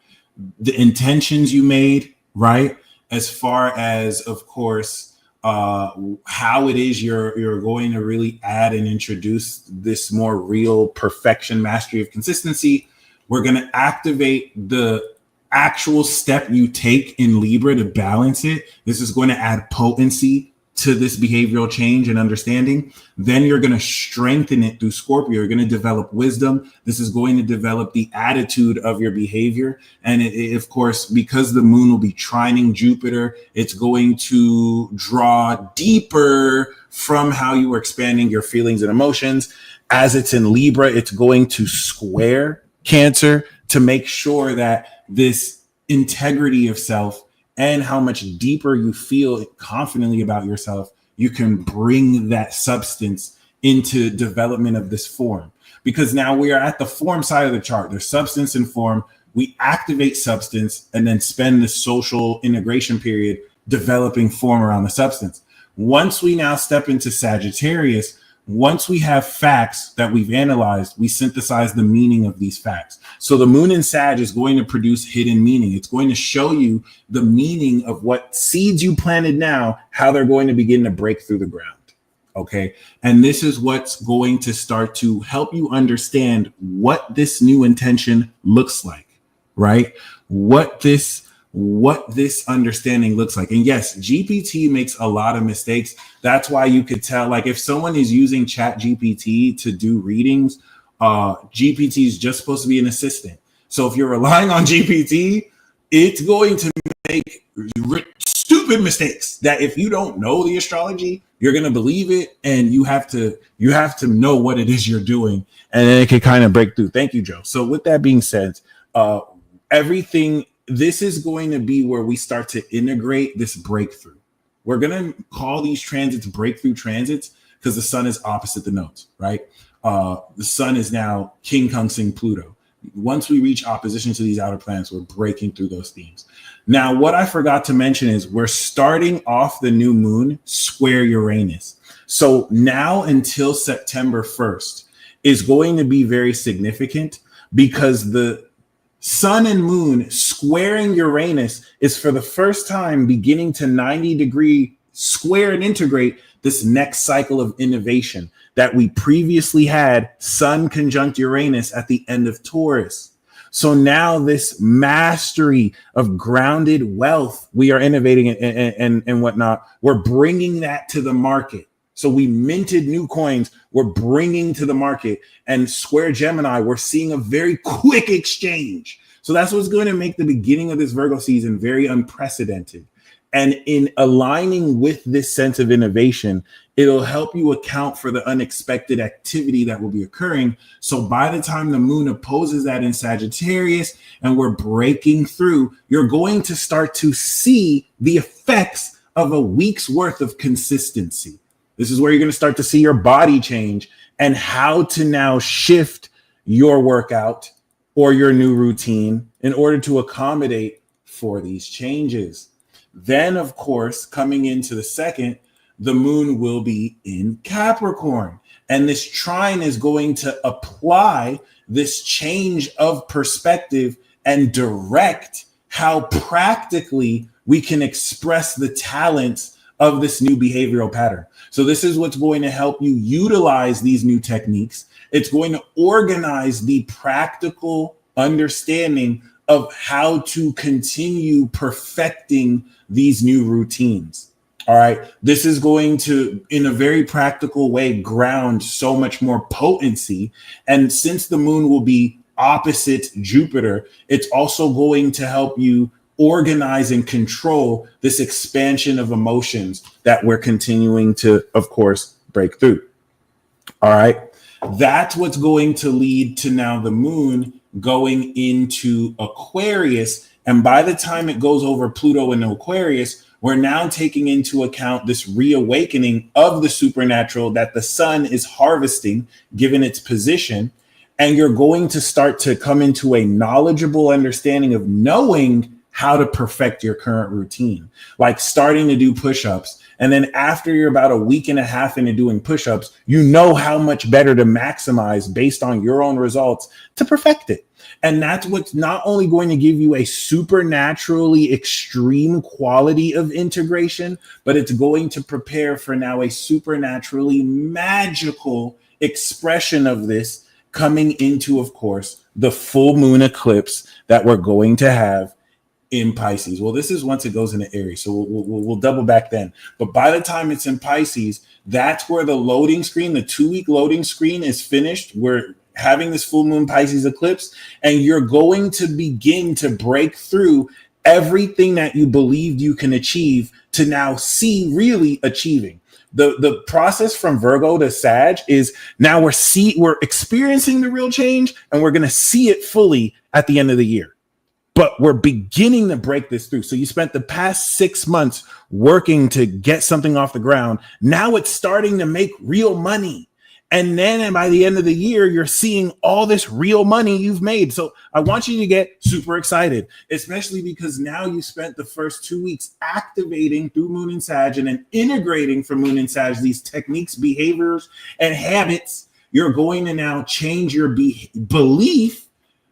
The intentions you made, right? As far as, of course, how it is you're going to really add and introduce this more real perfection, mastery of consistency. We're going to activate the actual step you take in Libra to balance it. This is going to add potency to this behavioral change and understanding, then you're going to strengthen it through Scorpio. You're going to develop wisdom. This is going to develop the attitude of your behavior. And of course, because the moon will be trining Jupiter, it's going to draw deeper from how you were expanding your feelings and emotions. As it's in Libra, it's going to square Cancer to make sure that this integrity of self and how much deeper you feel confidently about yourself, you can bring that substance into development of this form. Because now we are at the form side of the chart. There's substance and form. We activate substance and then spend the social integration period developing form around the substance. Once we now step into Sagittarius, once we have facts that we've analyzed, we synthesize the meaning of these facts. So the moon in Sag is going to produce hidden meaning. It's going to show you the meaning of what seeds you planted now, how they're going to begin to break through the ground. Okay. And this is what's going to start to help you understand what this new intention looks like, right? What this understanding looks like. And yes, GPT makes a lot of mistakes. That's why you could tell, like, if someone is using Chat GPT to do readings, GPT is just supposed to be an assistant. So if you're relying on GPT, it's going to make stupid mistakes that if you don't know the astrology, you're going to believe it, and you have to know what it is you're doing, and then it can kind of break through. Thank you, Joe. So with that being said, this is going to be where we start to integrate this breakthrough. We're going to call these transits breakthrough transits because the sun is opposite the nodes, right? The sun is now King Kung Pluto. Once we reach opposition to these outer planets, we're breaking through those themes. Now, what I forgot to mention is we're starting off the new moon square Uranus. So now until September 1st is going to be very significant because the sun and moon squaring Uranus is for the first time beginning to 90-degree square and integrate this next cycle of innovation that we previously had sun conjunct Uranus at the end of Taurus. So now this mastery of grounded wealth, we are innovating and whatnot. We're bringing that to the market. So we minted new coins. We're bringing to the market, and Square Gemini, we're seeing a very quick exchange. So that's what's going to make the beginning of this Virgo season very unprecedented. And in aligning with this sense of innovation, it'll help you account for the unexpected activity that will be occurring. So by the time the moon opposes that in Sagittarius and we're breaking through, you're going to start to see the effects of a week's worth of consistency. This is where you're going to start to see your body change and how to now shift your workout or your new routine in order to accommodate for these changes. Then, of course, coming into the second, the moon will be in Capricorn. And this trine is going to apply this change of perspective and direct how practically we can express the talents of this new behavioral pattern. So this is what's going to help you utilize these new techniques. It's going to organize the practical understanding of how to continue perfecting these new routines. All right. This is going to, in a very practical way, ground so much more potency. And since the moon will be opposite Jupiter, it's also going to help you organize and control this expansion of emotions that we're continuing to, of course, break through. All right. That's what's going to lead to now the moon going into Aquarius. And by the time it goes over Pluto in Aquarius, we're now taking into account this reawakening of the supernatural that the sun is harvesting, given its position. And you're going to start to come into a knowledgeable understanding of knowing how to perfect your current routine, like starting to do push-ups. And then after you're about a week and a half into doing push-ups, you know how much better to maximize based on your own results to perfect it. And that's what's not only going to give you a supernaturally extreme quality of integration, but it's going to prepare for now a supernaturally magical expression of this coming into, of course, the full moon eclipse that we're going to have in Pisces. Well, this is once it goes into Aries, so we'll double back then. But by the time it's in Pisces, that's where the loading screen, the 2-week loading screen is finished. We're having this full moon Pisces eclipse, and you're going to begin to break through everything that you believed you can achieve to now see really achieving. The process from Virgo to Sag is now we're experiencing the real change, and we're going to see it fully at the end of the year. But we're beginning to break this through. So you spent the past 6 months working to get something off the ground. Now it's starting to make real money. And then by the end of the year, you're seeing all this real money you've made. So I want you to get super excited, especially because now you spent the first 2 weeks activating through Moon and Sag and then integrating from Moon and Sag these techniques, behaviors, and habits. You're going to now change your belief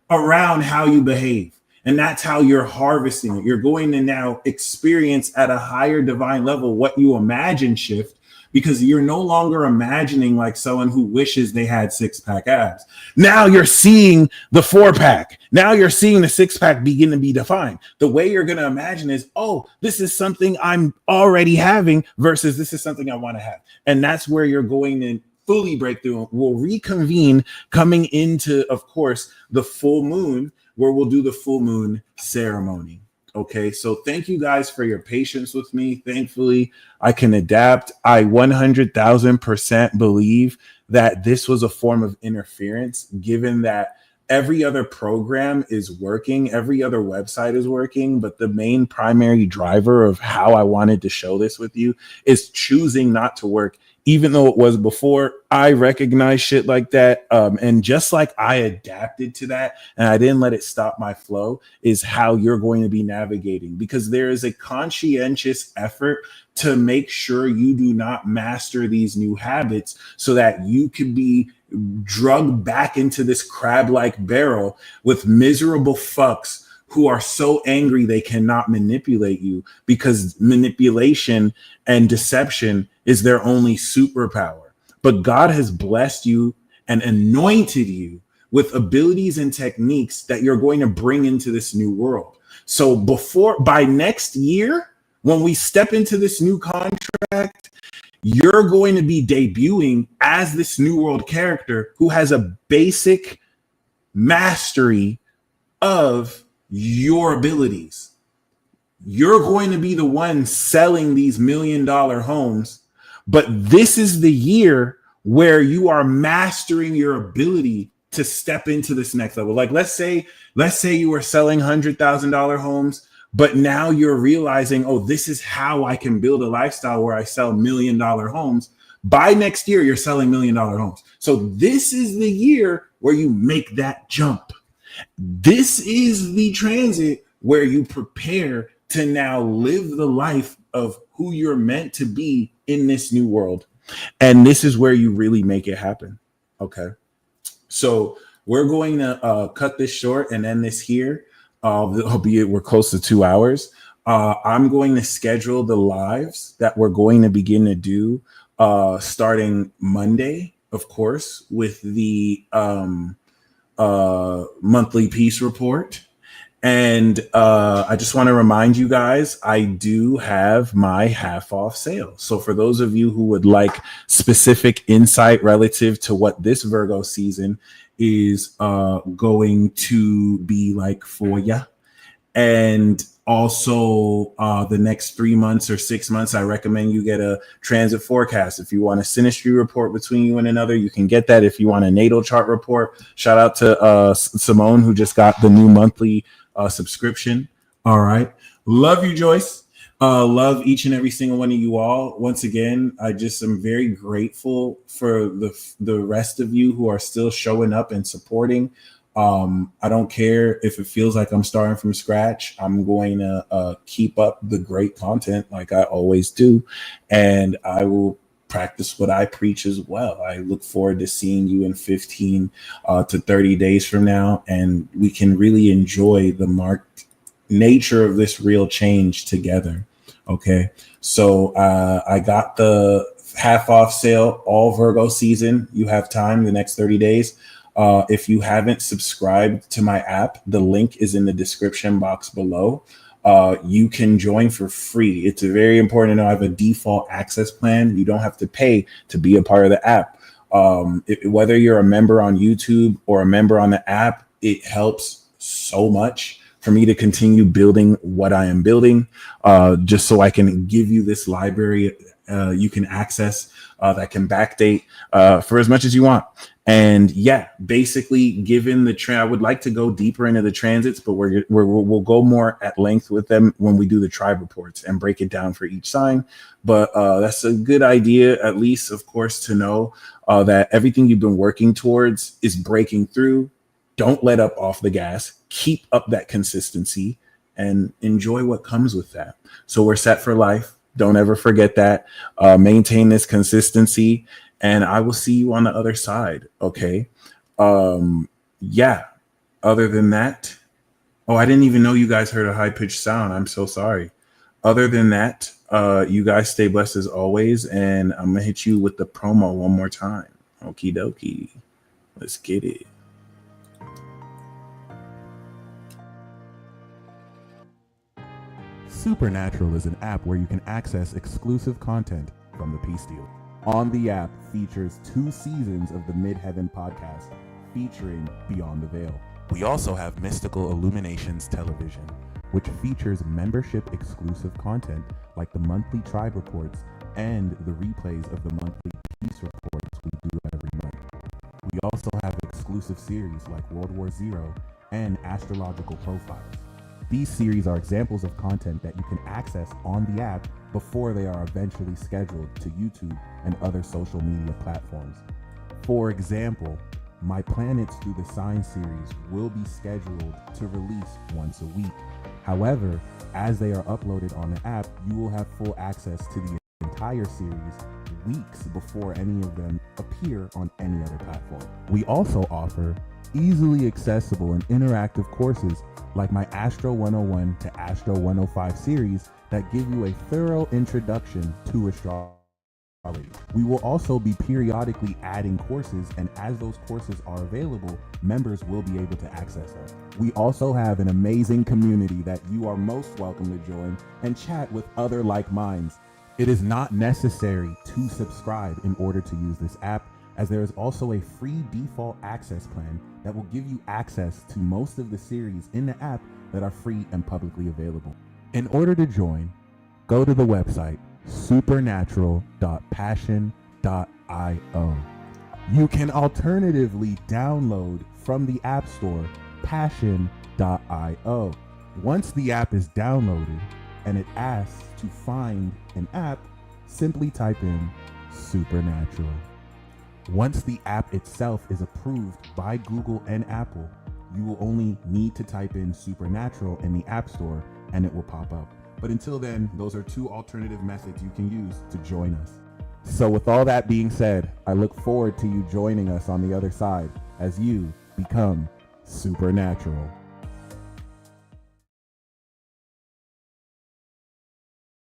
around how you behave. And that's how you're harvesting it. You're going to now experience at a higher divine level what you imagine shift, because you're no longer imagining like someone who wishes they had 6-pack abs. Now you're seeing the 4-pack. Now you're seeing the 6-pack begin to be defined. The way you're going to imagine is, oh, this is something I'm already having versus this is something I want to have. And that's where you're going to fully break through. We'll reconvene coming into, of course, the full moon, where we'll do the full moon ceremony. Okay, so thank you guys for your patience with me. Thankfully, I can adapt. I 100,000% believe that this was a form of interference, given that every other program is working, every other website is working, but the main primary driver of how I wanted to show this with you is choosing not to work. Even though it was before, I recognize shit like that. And just like I adapted to that and I didn't let it stop my flow, is how you're going to be navigating, because there is a conscientious effort to make sure you do not master these new habits so that you can be drugged back into this crab-like barrel with miserable fucks who are so angry they cannot manipulate you, because manipulation and deception is their only superpower. But God has blessed you and anointed you with abilities and techniques that you're going to bring into this new world. So by next year, when we step into this new contract, you're going to be debuting as this new world character who has a basic mastery of your abilities. You're going to be the one selling these $1 million homes, but this is the year where you are mastering your ability to step into this next level. Like let's say you were selling $100,000 homes, but now you're realizing, oh, this is how I can build a lifestyle where I sell $1 million homes. By next year, you're selling $1 million homes. So this is the year where you make that jump. This is the transit where you prepare to now live the life of who you're meant to be in this new world. And this is where you really make it happen. Okay. So we're going to cut this short and end this here. Albeit we're close to 2 hours. I'm going to schedule the lives that we're going to begin to do starting Monday, of course, with the monthly peace report. And I just want to remind you guys, I do have my half off sale. So for those of you who would like specific insight relative to what this Virgo season is going to be like for you, and also the next 3 months or 6 months, I recommend you get a transit forecast. If you want a synastry report between you and another, you can get that. If you want a natal chart report, shout out to Simone, who just got the new monthly subscription. All right. Love you, Joyce. Love each and every single one of you all. Once again, I just am very grateful for the rest of you who are still showing up and supporting. I don't care if it feels like I'm starting from scratch. I'm going to keep up the great content like I always do. And I will practice what I preach as well. I look forward to seeing you in 15 to 30 days from now. And we can really enjoy the marked nature of this real change together. Okay. So I got the half off sale all Virgo season. You have time the next 30 days. If you haven't subscribed to my app, the link is in the description box below. you can join for free. It's very important to know I have a default access plan. You don't have to pay to be a part of the app. Whether you're a member on YouTube or a member on the app, it helps so much for me to continue building what I am building, just so I can give you this library you can access that can backdate for as much as you want. And yeah, basically, given the trend, I would like to go deeper into the transits, but we'll go more at length with them when we do the tribe reports and break it down for each sign. But that's a good idea, at least, of course, to know that everything you've been working towards is breaking through. Don't let up off the gas. Keep up that consistency and enjoy what comes with that. So we're set for life. Don't ever forget that. Maintain this consistency, and I will see you on the other side. Okay. Yeah. Other than that, oh, I didn't even know you guys heard a high pitched sound. I'm so sorry. Other than that, you guys stay blessed as always, and I'm gonna hit you with the promo one more time. Okie dokie. Let's get it. Supernatural is an app where you can access exclusive content from the Peace Deal. On the app features 2 seasons of the Midheaven podcast featuring Beyond the Veil. We also have Mystical Illuminations Television, which features membership exclusive content like the monthly tribe reports and the replays of the monthly peace reports we do every month. We also have exclusive series like World War Zero and Astrological Profiles. These series are examples of content that you can access on the app before they are eventually scheduled to YouTube and other social media platforms. For example, My Planets Through the Sign series will be scheduled to release once a week. However, as they are uploaded on the app, you will have full access to the entire series weeks before any of them appear on any other platform. We also offer easily accessible and interactive courses like my Astro 101 to Astro 105 series that give you a thorough introduction to astrology. We will also be periodically adding courses, and as those courses are available, members will be able to access them. We also have an amazing community that you are most welcome to join and chat with other like minds. It is not necessary to subscribe in order to use this app, as there is also a free default access plan that will give you access to most of the series in the app that are free and publicly available. In order to join, go to the website supernatural.passion.io. You can alternatively download from the App Store passion.io. Once the app is downloaded and it asks to find an app, simply type in Supernatural. Once the app itself is approved by Google and Apple, you will only need to type in Supernatural in the App Store and it will pop up. But until then, those are 2 alternative methods you can use to join us. So with all that being said, I look forward to you joining us on the other side as you become supernatural.